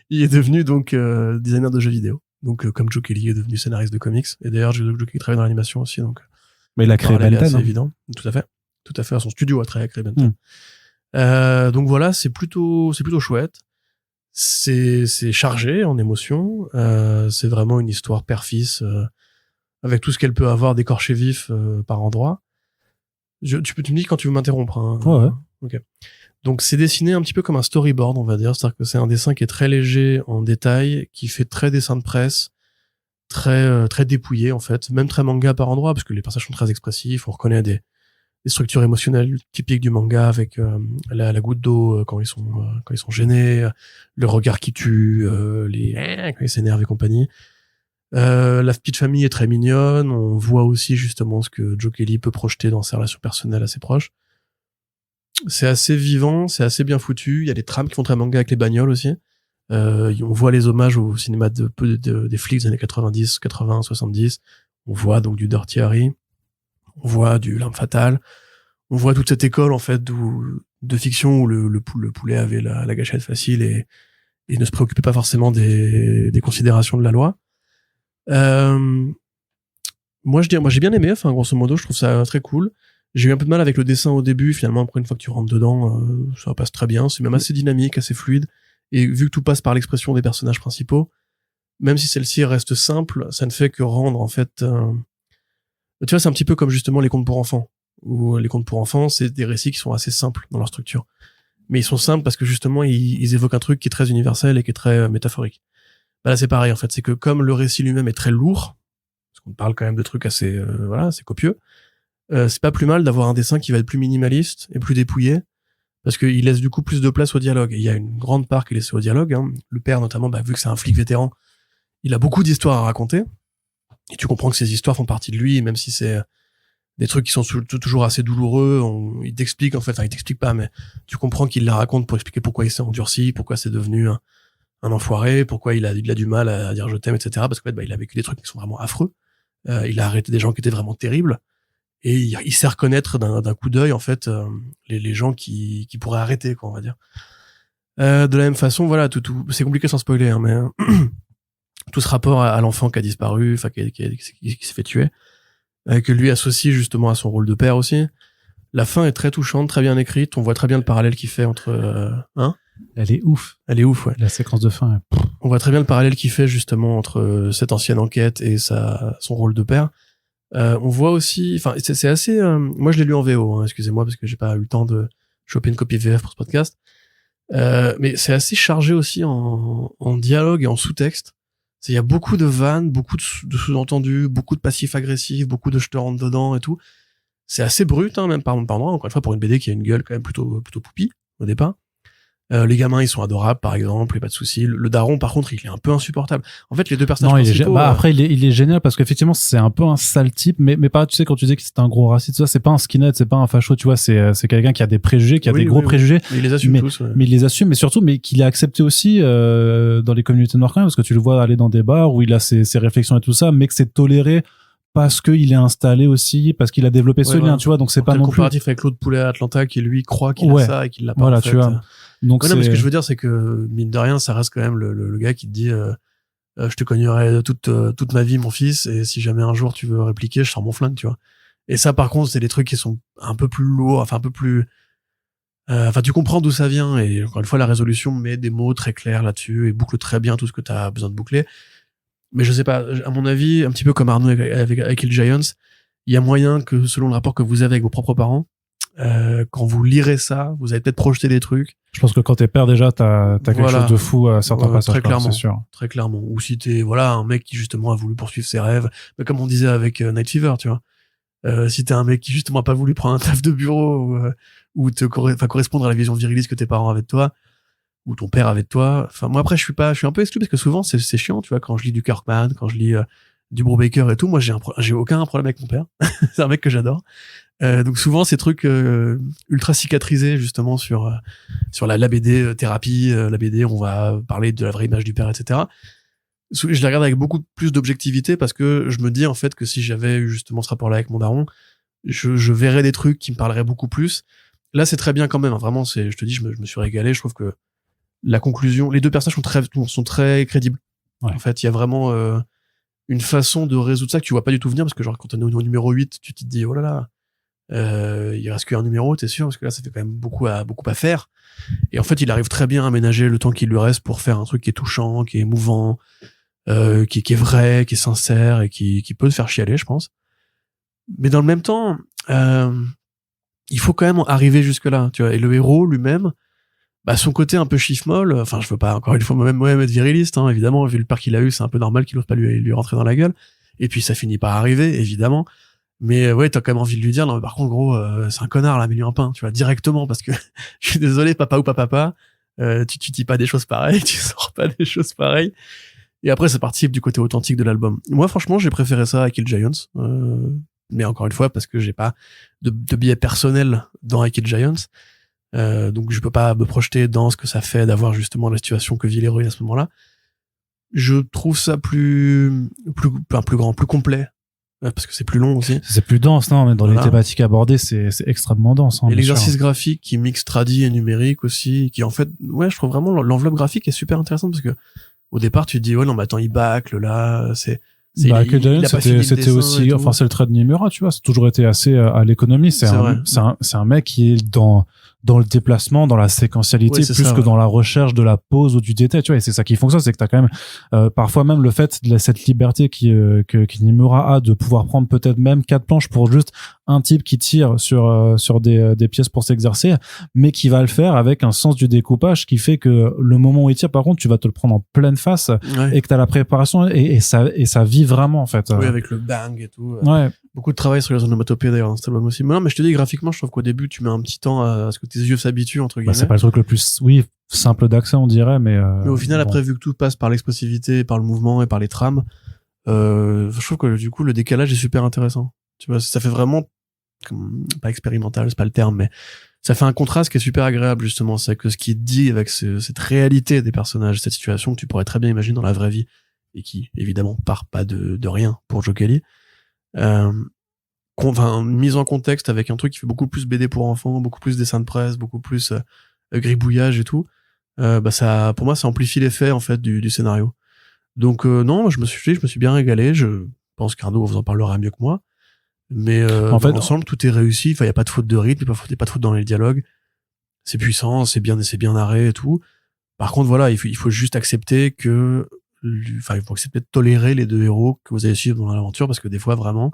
Speaker 3: Il est devenu donc designer de jeux vidéo. Donc comme Joe Kelly est devenu scénariste de comics. Et d'ailleurs, Joe Kelly travaille dans l'animation aussi, donc.
Speaker 1: Mais il a créé Ben 10.
Speaker 3: C'est évident. Tout à fait. Son studio a créé Ben 10. Donc voilà, c'est plutôt chouette. C'est chargé en émotions. C'est vraiment une histoire père-fils, avec tout ce qu'elle peut avoir d'écorché vif par endroits. Tu me dis quand tu veux m'interrompre. Hein.
Speaker 1: Ouais.
Speaker 3: Ok. Donc c'est dessiné un petit peu comme un storyboard, on va dire. C'est-à-dire que c'est un dessin qui est très léger en détail, qui fait très dessin de presse, très dépouillé en fait, même très manga par endroits, parce que les personnages sont très expressifs. On reconnaît des structures émotionnelles typiques du manga, avec la goutte d'eau quand ils sont gênés, le regard qui tue, quand ils s'énervent et compagnie. La petite famille est très mignonne. On voit aussi justement ce que Joe Kelly peut projeter dans ses relations personnelles à ses proches. C'est assez vivant, c'est assez bien foutu. Il y a des trames qui font très manga avec les bagnoles aussi. On voit les hommages au cinéma des flics des années 90, 80, 70. On voit donc du Dirty Harry. On voit du L'Arme Fatale. On voit toute cette école en fait de fiction où le poulet avait la gâchette facile et ne se préoccupait pas forcément des considérations de la loi. Moi j'ai bien aimé, enfin grosso modo je trouve ça très cool. J'ai eu un peu de mal avec le dessin au début, finalement après une fois que tu rentres dedans ça passe très bien, c'est même assez dynamique, assez fluide, et vu que tout passe par l'expression des personnages principaux, même si celle-ci reste simple, ça ne fait que rendre en fait tu vois, c'est un petit peu comme justement les contes pour enfants, où les contes pour enfants c'est des récits qui sont assez simples dans leur structure, mais ils sont simples parce que justement ils évoquent un truc qui est très universel et qui est très métaphorique. Bah là c'est pareil en fait, c'est que comme le récit lui-même est très lourd, parce qu'on parle quand même de trucs assez assez copieux, c'est pas plus mal d'avoir un dessin qui va être plus minimaliste et plus dépouillé, parce qu'il laisse du coup plus de place au dialogue. Et il y a une grande part qui est laissée au dialogue, hein. Le père notamment, vu que c'est un flic vétéran, il a beaucoup d'histoires à raconter, et tu comprends que ces histoires font partie de lui, même si c'est des trucs qui sont toujours assez douloureux. Il t'explique en fait, enfin il t'explique pas, mais tu comprends qu'il la raconte pour expliquer pourquoi il s'est endurci, pourquoi c'est devenu un enfoiré, pourquoi il a du mal à dire je t'aime, etc. Parce qu'en fait, il a vécu des trucs qui sont vraiment affreux. Il a arrêté des gens qui étaient vraiment terribles. Et il sait reconnaître d'un coup d'œil, en fait, les gens qui pourraient arrêter, quoi, on va dire. De la même façon, voilà, tout, c'est compliqué sans spoiler, hein, mais tout ce rapport à l'enfant qui a disparu, enfin, qui s'est fait tuer, que lui associe justement à son rôle de père aussi. La fin est très touchante, très bien écrite. On voit très bien le parallèle qu'il fait entre,
Speaker 1: Elle est ouf.
Speaker 3: Ouais.
Speaker 1: La séquence de fin.
Speaker 3: On voit très bien le parallèle qu'il fait justement entre cette ancienne enquête et son rôle de père. On voit aussi, enfin, c'est assez. Moi, je l'ai lu en VO. Hein, excusez-moi parce que j'ai pas eu le temps de choper une copie VF pour ce podcast. Mais c'est assez chargé aussi en dialogue et en sous-texte. Il y a beaucoup de vannes, beaucoup de sous-entendus, beaucoup de passifs agressifs, beaucoup de je te rentre dedans et tout. C'est assez brut, hein, même par endroits. Encore une fois, pour une BD qui a une gueule quand même plutôt poupie au départ. Les gamins, ils sont adorables, par exemple, et pas de soucis. Le daron, par contre, il est un peu insupportable. En fait, les deux personnages principaux...
Speaker 1: Après, il est génial parce qu'effectivement, c'est un peu un sale type, mais pas, tu sais, quand tu dis que c'est un gros raciste, ça, c'est pas un skinhead, c'est pas un facho, tu vois, c'est quelqu'un qui a des préjugés, qui a des gros préjugés.
Speaker 3: Mais il les assume tous. Ouais.
Speaker 1: Mais il les assume, mais surtout, mais qu'il est accepté aussi, dans les communautés noires quand même, parce que tu le vois aller dans des bars où il a ses réflexions et tout ça, mais que c'est toléré parce qu'il est installé aussi, parce qu'il a développé ce lien, tu vois, donc c'est pas non plus...
Speaker 3: comparatif avec l'autre poulet à Atlanta qui, lui, croit qu'il a ça et qu'il l'a pas,
Speaker 1: voilà,
Speaker 3: en fait.
Speaker 1: Tu vois. Donc
Speaker 3: non, mais ce que je veux dire, c'est que, mine de rien, ça reste quand même le gars qui te dit, je te cognerai toute ma vie, mon fils, et si jamais un jour tu veux répliquer, je sors mon flingue, tu vois. Et ça, par contre, c'est des trucs qui sont un peu plus lourds, enfin, un peu plus, enfin, tu comprends d'où ça vient, et encore une fois, la résolution met des mots très clairs là-dessus, et boucle très bien tout ce que t'as besoin de boucler. Mais je sais pas, à mon avis, un petit peu comme Arnaud avec Hill Giants, il y a moyen que, selon le rapport que vous avez avec vos propres parents, quand vous lirez ça, vous allez peut-être projeter des trucs.
Speaker 1: Je pense que quand t'es père déjà, t'as quelque chose de fou à certains passages,
Speaker 3: très clairement,
Speaker 1: c'est sûr.
Speaker 3: Très clairement. Ou si t'es un mec qui justement a voulu poursuivre ses rêves, mais comme on disait avec Night Fever, tu vois. Si t'es un mec qui justement a pas voulu prendre un taf de bureau ou correspondre à la vision viriliste que tes parents avaient de toi ou ton père avait de toi. Enfin moi après je suis un peu exclu parce que souvent c'est chiant, tu vois, quand je lis du Kirkman, quand je lis du Brubaker et tout, moi j'ai aucun problème avec mon père. C'est un mec que j'adore. Donc souvent ces trucs ultra cicatrisés justement sur la BD thérapie, la BD on va parler de la vraie image du père, etc. Je les regarde avec beaucoup plus d'objectivité parce que je me dis en fait que si j'avais eu justement ce rapport-là avec mon daron, je verrais des trucs qui me parleraient beaucoup plus. Là c'est très bien quand même, hein. Vraiment je te dis je me suis régalé, je trouve que la conclusion, les deux personnages sont très crédibles. Ouais. En fait il y a vraiment une façon de résoudre ça que tu vois pas du tout venir parce que genre quand t'es au numéro 8 tu te dis oh là là il reste qu'un numéro, t'es sûr, parce que là ça fait quand même beaucoup à faire. Et en fait il arrive très bien à ménager le temps qu'il lui reste pour faire un truc qui est touchant, qui est émouvant, qui est vrai, qui est sincère et qui peut te faire chialer, je pense. Mais dans le même temps il faut quand même arriver jusque là, tu vois. Et le héros lui-même, son côté un peu chiffre-molle, enfin je veux pas encore une fois moi-même être viriliste, hein, évidemment, vu le père qu'il a eu, c'est un peu normal qu'il n'ose pas lui rentrer dans la gueule. Et puis ça finit par arriver, évidemment. Mais ouais, t'as quand même envie de lui dire, non, mais par contre, gros, c'est un connard, là, mets-lui un pain, tu vois, directement, parce que je suis désolé, papa ou papa, tu dis pas des choses pareilles, tu sors pas des choses pareilles. Et après, ça participe du côté authentique de l'album. Moi, franchement, j'ai préféré ça à Kill Giants, mais encore une fois, parce que j'ai pas de biais personnel dans I Kill Giants, donc je peux pas me projeter dans ce que ça fait d'avoir justement la situation que vit l'héroïne à ce moment-là. Je trouve ça plus grand, plus complet. Parce que c'est plus long aussi.
Speaker 1: C'est plus dense, non, mais dans les thématiques abordées, c'est extrêmement dense. Hein,
Speaker 3: et l'exercice graphique qui mixe tradi et numérique aussi, qui en fait, ouais, je trouve vraiment l'enveloppe graphique est super intéressante parce que au départ, tu te dis, ouais, non, mais attends, il bâcle, là,
Speaker 1: c'était aussi, enfin, c'est le trait de Nimura, tu vois, c'est toujours été assez à l'économie. C'est un mec qui est dans le déplacement, dans la séquentialité, dans la recherche de la pose ou du détail, tu vois, et c'est ça qui fonctionne, c'est que t'as quand même, parfois même le fait de cette liberté que Nimura a de pouvoir prendre peut-être même 4 planches pour juste un type qui tire sur des pièces pour s'exercer, mais qui va le faire avec un sens du découpage qui fait que le moment où il tire, par contre, tu vas te le prendre en pleine face et que t'as la préparation et ça vit vraiment, en fait.
Speaker 3: Oui, avec le bang et tout.
Speaker 1: Ouais.
Speaker 3: Beaucoup de travail sur les onomatopées d'ailleurs dans cet album aussi. Mais non, mais je te dis, graphiquement, je trouve qu'au début, tu mets un petit temps à ce que tes yeux s'habituent, entre guillemets.
Speaker 1: C'est pas le truc le plus, simple d'accès, on dirait, mais
Speaker 3: au final, après, vu que tout passe par l'expressivité, par le mouvement et par les trames, je trouve que du coup, le décalage est super intéressant. Tu vois, ça fait vraiment, pas expérimental, c'est pas le terme, mais ça fait un contraste qui est super agréable, justement. C'est que ce qui est dit avec cette réalité des personnages, cette situation que tu pourrais très bien imaginer dans la vraie vie et qui, évidemment, part pas de rien pour Joe Kelly. Mise en contexte avec un truc qui fait beaucoup plus BD pour enfants, beaucoup plus dessin de presse, beaucoup plus gribouillage et tout, ça, pour moi, ça amplifie l'effet en fait du scénario. Donc non, je me suis bien régalé. Je pense qu'Arnaud vous en parlera mieux que moi, mais en fait, ensemble, tout est réussi. Enfin, il y a pas de faute de rythme, il y a pas de faute dans les dialogues. C'est puissant, c'est bien narré et tout. Par contre, voilà, il faut juste accepter que il faut accepter de tolérer les deux héros que vous allez suivre dans l'aventure, parce que des fois vraiment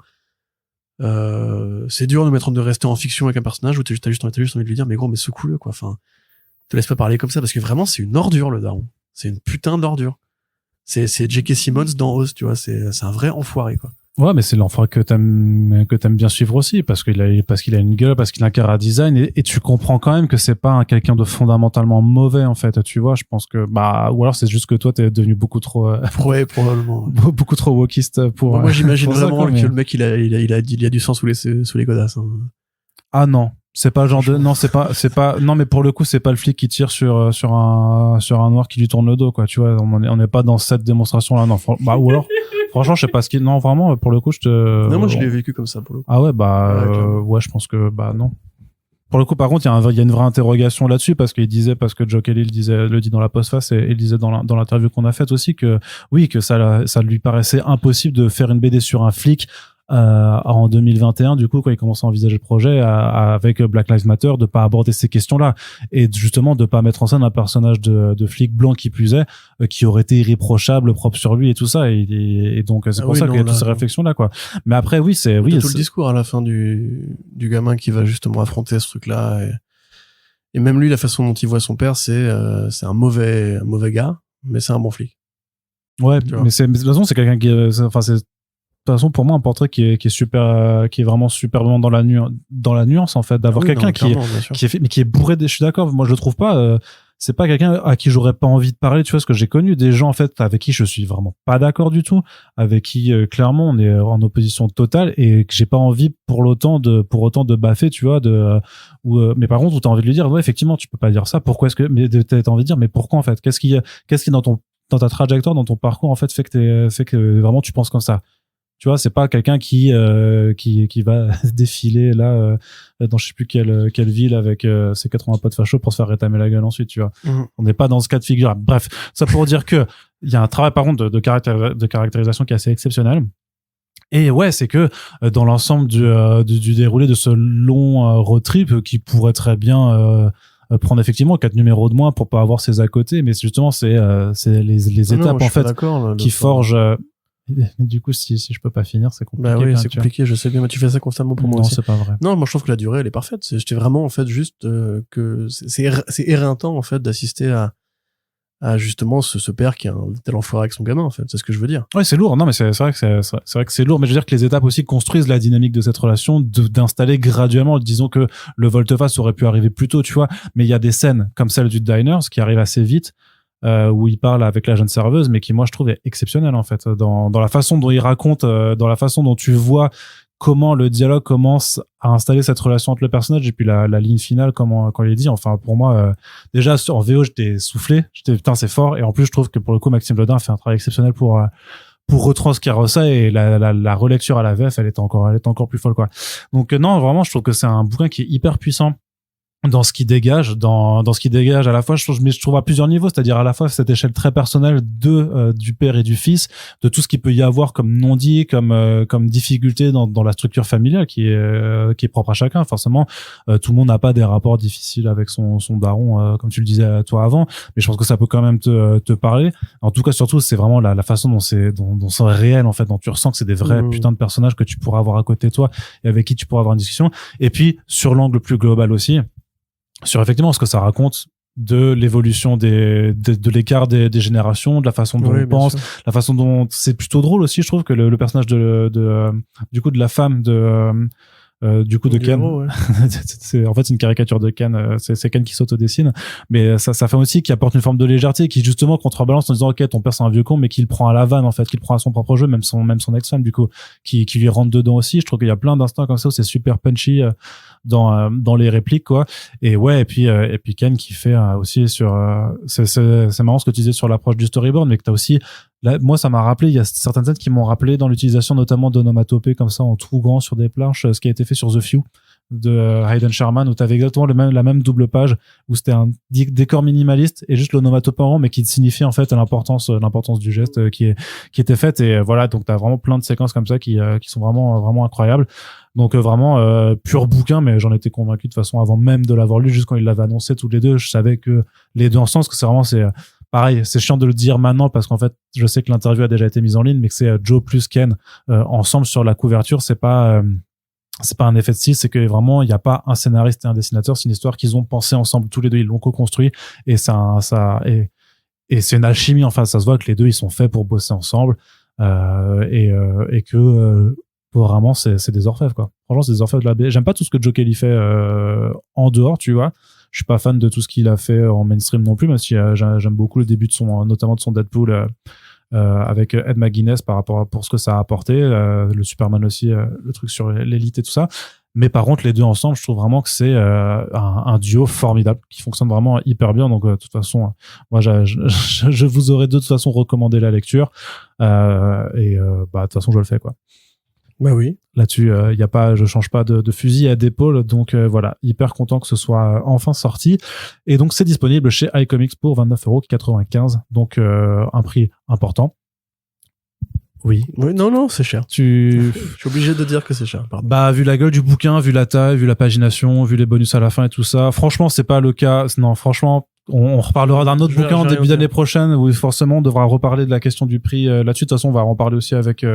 Speaker 3: c'est dur de rester en fiction avec un personnage où t'as juste envie de lui dire mais gros, mais secoue-le, quoi. Enfin, te laisse pas parler comme ça, parce que vraiment c'est une ordure, le daron. C'est une putain d'ordure. C'est J.K. Simmons dans Oz, tu vois, c'est un vrai enfoiré, quoi.
Speaker 1: Ouais, mais c'est l'enfant que t'aimes bien suivre aussi, parce qu'il a une gueule, parce qu'il a un chara-design, et tu comprends quand même que c'est pas quelqu'un de fondamentalement mauvais, en fait, tu vois. Je pense que, ou alors c'est juste que toi t'es devenu beaucoup trop,
Speaker 3: ouais, probablement.
Speaker 1: beaucoup trop wokiste pour.
Speaker 3: Moi, j'imagine vraiment que le mec, il a du sang sous les godasses, hein.
Speaker 1: Ah non. C'est pas le genre de, non, mais pour le coup, c'est pas le flic qui tire sur un noir qui lui tourne le dos, quoi, tu vois. On n'est pas dans cette démonstration-là, non. Ou alors, franchement, je sais pas non, vraiment, pour le coup,
Speaker 3: non, moi, je l'ai vécu comme ça, pour le coup.
Speaker 1: Ah ouais, ouais, je pense que, non. Pour le coup, par contre, il y a une vraie interrogation là-dessus, parce que Joe Kelly le dit dans la postface, et il disait dans l'interview qu'on a faite aussi que, oui, que ça lui paraissait impossible de faire une BD sur un flic en 2021, du coup, quand il commence à envisager le projet avec Black Lives Matter, de pas aborder ces questions-là et justement de pas mettre en scène un personnage de flic blanc qui plus est, qui aurait été irréprochable, propre sur lui et tout ça. Et donc c'est pour ça qu'il y a toutes ces réflexions-là, quoi. Mais après, oui, c'est tout
Speaker 3: le discours à la fin du gamin qui va justement affronter ce truc-là. Et même lui, la façon dont il voit son père, c'est un mauvais gars, mais c'est un bon flic.
Speaker 1: Ouais, mais de toute façon, c'est quelqu'un qui, de toute façon, pour moi, un portrait qui est super, qui est vraiment superbement dans la nuance, en fait, d'avoir quelqu'un qui est fait, mais qui est bourré je suis d'accord. Moi, je le trouve pas, c'est pas quelqu'un à qui j'aurais pas envie de parler, tu vois, parce que j'ai connu des gens, en fait, avec qui je suis vraiment pas d'accord du tout, avec qui, clairement, on est en opposition totale et que j'ai pas envie pour autant de baffer, tu vois, mais par contre, où t'as envie de lui dire, ouais, effectivement, tu peux pas dire ça, mais t'as envie de dire, mais pourquoi, en fait? Qu'est-ce qui dans ta trajectoire, dans ton parcours, en fait, fait que vraiment tu penses comme ça. Tu vois, c'est pas quelqu'un qui va défiler là dans je sais plus quelle ville avec ses 80 potes fachos pour se faire rétamer la gueule ensuite, tu vois. On n'est pas dans ce cas de figure. Bref, ça pour dire que il y a un travail par contre de caractérisation qui est assez exceptionnel. Et ouais, c'est que dans l'ensemble du déroulé de ce long road trip qui pourrait très bien prendre effectivement 4 numéros de moins pour pas avoir ses à côté, mais justement c'est les étapes en fait qui forgent du coup si je peux pas finir, c'est compliqué.
Speaker 3: Bah oui, c'est compliqué, je sais bien, mais tu fais ça constamment pour moi aussi.
Speaker 1: Non, c'est pas vrai.
Speaker 3: Non, moi je trouve que la durée elle est parfaite. J'étais vraiment en fait juste que c'est éreintant en fait d'assister à justement ce père qui a un tel enfoiré avec son gamin, en fait. C'est ce que je veux dire.
Speaker 1: Ouais, c'est lourd. Non, mais c'est vrai que c'est lourd. Mais je veux dire que les étapes aussi construisent la dynamique de cette relation, d'installer graduellement. Disons que le volte-face aurait pu arriver plus tôt, tu vois. Mais il y a des scènes comme celle du Diners qui arrivent assez vite, où il parle avec la jeune serveuse, mais qui, moi, je trouve est exceptionnelle, en fait. Dans la façon dont il raconte, dans la façon dont tu vois comment le dialogue commence à installer cette relation entre le personnage et puis la ligne finale quand il est dit. Enfin, pour moi, déjà en VO j'étais soufflé, putain c'est fort, et en plus je trouve que pour le coup Maxime Lodin fait un travail exceptionnel pour retranscrire ça, et la relecture à la VF elle est encore plus folle, quoi. Donc non, vraiment je trouve que c'est un bouquin qui est hyper puissant dans ce qui dégage, dans ce qui dégage à la fois, je trouve à plusieurs niveaux, c'est-à-dire à la fois cette échelle très personnelle du père et du fils, de tout ce qu'il peut y avoir comme non-dit, comme difficulté dans la structure familiale qui est propre à chacun. Forcément, tout le monde n'a pas des rapports difficiles avec son daron, comme tu le disais toi avant, mais je pense que ça peut quand même te parler. En tout cas, surtout, c'est vraiment la façon dont c'est réel, en fait, dont tu ressens que c'est des vrais putains de personnages que tu pourras avoir à côté de toi et avec qui tu pourras avoir une discussion. Et puis, sur l'angle plus global aussi, sur effectivement ce que ça raconte de l'évolution de l'écart des générations, de la façon dont on pense, la façon dont c'est plutôt drôle aussi, je trouve que le personnage du coup de la femme de Ken,
Speaker 3: héros, ouais.
Speaker 1: en fait c'est une caricature de Ken, c'est Ken qui s'autodessine, mais ça fait aussi qui apporte une forme de légèreté, qui justement contrebalance en disant ok, ton père c'est un vieux con, mais qu'il prend à la vanne, en fait, qu'il prend à son propre jeu, même son ex-femme du coup qui lui rentre dedans aussi. Je trouve qu'il y a plein d'instants comme ça où c'est super punchy dans les répliques, quoi. Et ouais, et puis Ken qui fait aussi sur c'est marrant ce que tu disais sur l'approche du storyboard, mais que t'as aussi là, moi ça m'a rappelé, il y a certaines scènes qui m'ont rappelé dans l'utilisation notamment d'onomatopées comme ça en tout grand sur des planches, ce qui a été fait sur The Few de Hayden Sherman, où t'avais exactement la même double page, où c'était un décor minimaliste et juste l'onomatopée en rond, mais qui signifie en fait l'importance du geste qui était faite. Et voilà, donc t'as vraiment plein de séquences comme ça qui sont vraiment incroyables. Donc vraiment pur bouquin, mais j'en étais convaincu de toute façon avant même de l'avoir lu, juste quand il l'avait annoncé tous les deux, je savais que les deux ensemble, parce que c'est pareil, c'est chiant de le dire maintenant parce qu'en fait, je sais que l'interview a déjà été mise en ligne, mais que c'est Joe plus Ken ensemble sur la couverture, c'est pas un effet de style, c'est que vraiment il n'y a pas un scénariste et un dessinateur, c'est une histoire qu'ils ont pensé ensemble tous les deux, ils l'ont co-construit, et et c'est une alchimie, enfin ça se voit que les deux ils sont faits pour bosser ensemble, et que vraiment c'est des orfèvres, quoi. Franchement c'est des orfèvres de la BD. J'aime pas tout ce que Joe Kelly fait en dehors, tu vois. Je suis pas fan de tout ce qu'il a fait en mainstream non plus, même si j'aime beaucoup le début notamment de son Deadpool avec Ed McGuinness pour ce que ça a apporté, le Superman aussi, le truc sur l'élite et tout ça. Mais par contre les deux ensemble, je trouve vraiment que c'est un duo formidable qui fonctionne vraiment hyper bien. Donc de toute façon, moi je vous aurais de toute façon recommandé la lecture, et de toute façon je le fais, quoi.
Speaker 3: Bah oui.
Speaker 1: Là-dessus, y a pas, je change pas de fusil à d'épaule, donc voilà, hyper content que ce soit enfin sorti. Et donc c'est disponible chez iComics pour 29,95 €, donc un prix important.
Speaker 3: Oui, non, c'est cher.
Speaker 1: Je
Speaker 3: suis obligé de dire que c'est cher. Pardon.
Speaker 1: Bah, vu la gueule du bouquin, vu la taille, vu la pagination, vu les bonus à la fin et tout ça, franchement, c'est pas le cas. Non, franchement, on reparlera d'un autre bouquin en début d'année prochaine où forcément on devra reparler de la question du prix là-dessus. De toute façon, on va en parler aussi avec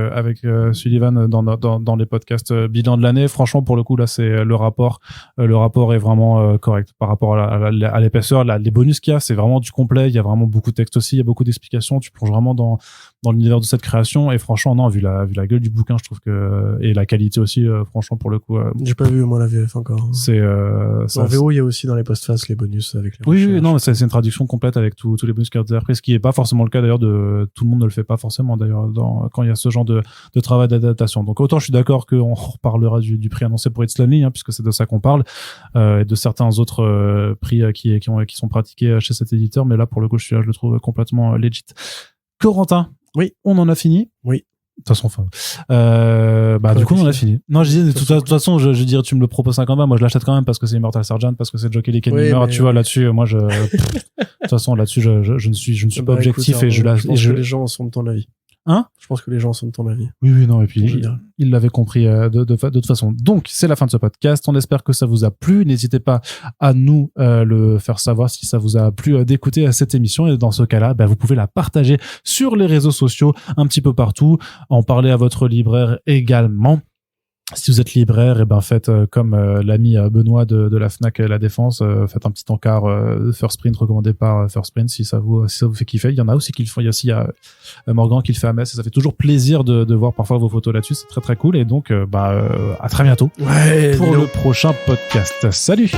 Speaker 1: Sullivan dans les podcasts bilan de l'année. Franchement, pour le coup, là, c'est le rapport est vraiment correct par rapport à l'épaisseur. Les bonus qu'il y a, c'est vraiment du complet. Il y a vraiment beaucoup de texte aussi, il y a beaucoup d'explications. Tu plonges vraiment dans l'univers de cette création. Et franchement, non, vu la gueule du bouquin, je trouve que et la qualité aussi, franchement, pour le coup.
Speaker 3: J'ai pas vu moi la VF encore.
Speaker 1: C'est
Speaker 3: en VO, il y a aussi dans les postfaces les bonus avec les
Speaker 1: oui, non, c'est une traduction complète avec tous les bonus cartes après, ce qui est pas forcément le cas d'ailleurs de tout le monde ne le fait pas forcément d'ailleurs quand il y a ce genre de travail d'adaptation. Donc autant je suis d'accord qu'on reparlera du prix annoncé pour It's Lonely, puisque c'est de ça qu'on parle, et de certains autres prix qui sont pratiqués chez cet éditeur, mais là pour le coup je le trouve complètement legit. Corentin,
Speaker 3: oui,
Speaker 1: on en a fini.
Speaker 3: Oui.
Speaker 1: De toute façon, du coup, on en a fini. Non, je disais, de toute façon, je dirais, tu me le proposes 50 €, moi, je l'achète quand même parce que c'est Immortal Sergeant, parce que c'est Joe Kelly qui est tu vois, là-dessus, moi, de toute façon, là-dessus, je ne suis pas objectif
Speaker 3: écoute, je pense que les gens sont de ton avis.
Speaker 1: Hein?
Speaker 3: Je pense que les gens sont de ton avis.
Speaker 1: Oui, non, et puis il l'avait compris de toute façon. Donc, c'est la fin de ce podcast. On espère que ça vous a plu. N'hésitez pas à nous le faire savoir si ça vous a plu d'écouter cette émission. Et dans ce cas-là, vous pouvez la partager sur les réseaux sociaux un petit peu partout. En parler à votre libraire également. Si vous êtes libraire, faites comme l'ami Benoît de la Fnac La Défense, faites un petit encart First Print recommandé par First Print si ça vous fait kiffer. Il y en a aussi qui le font. Il y a aussi Morgan qui le fait à Metz et ça fait toujours plaisir de voir parfois vos photos là-dessus. C'est très très cool et donc à très bientôt pour le prochain podcast. Salut.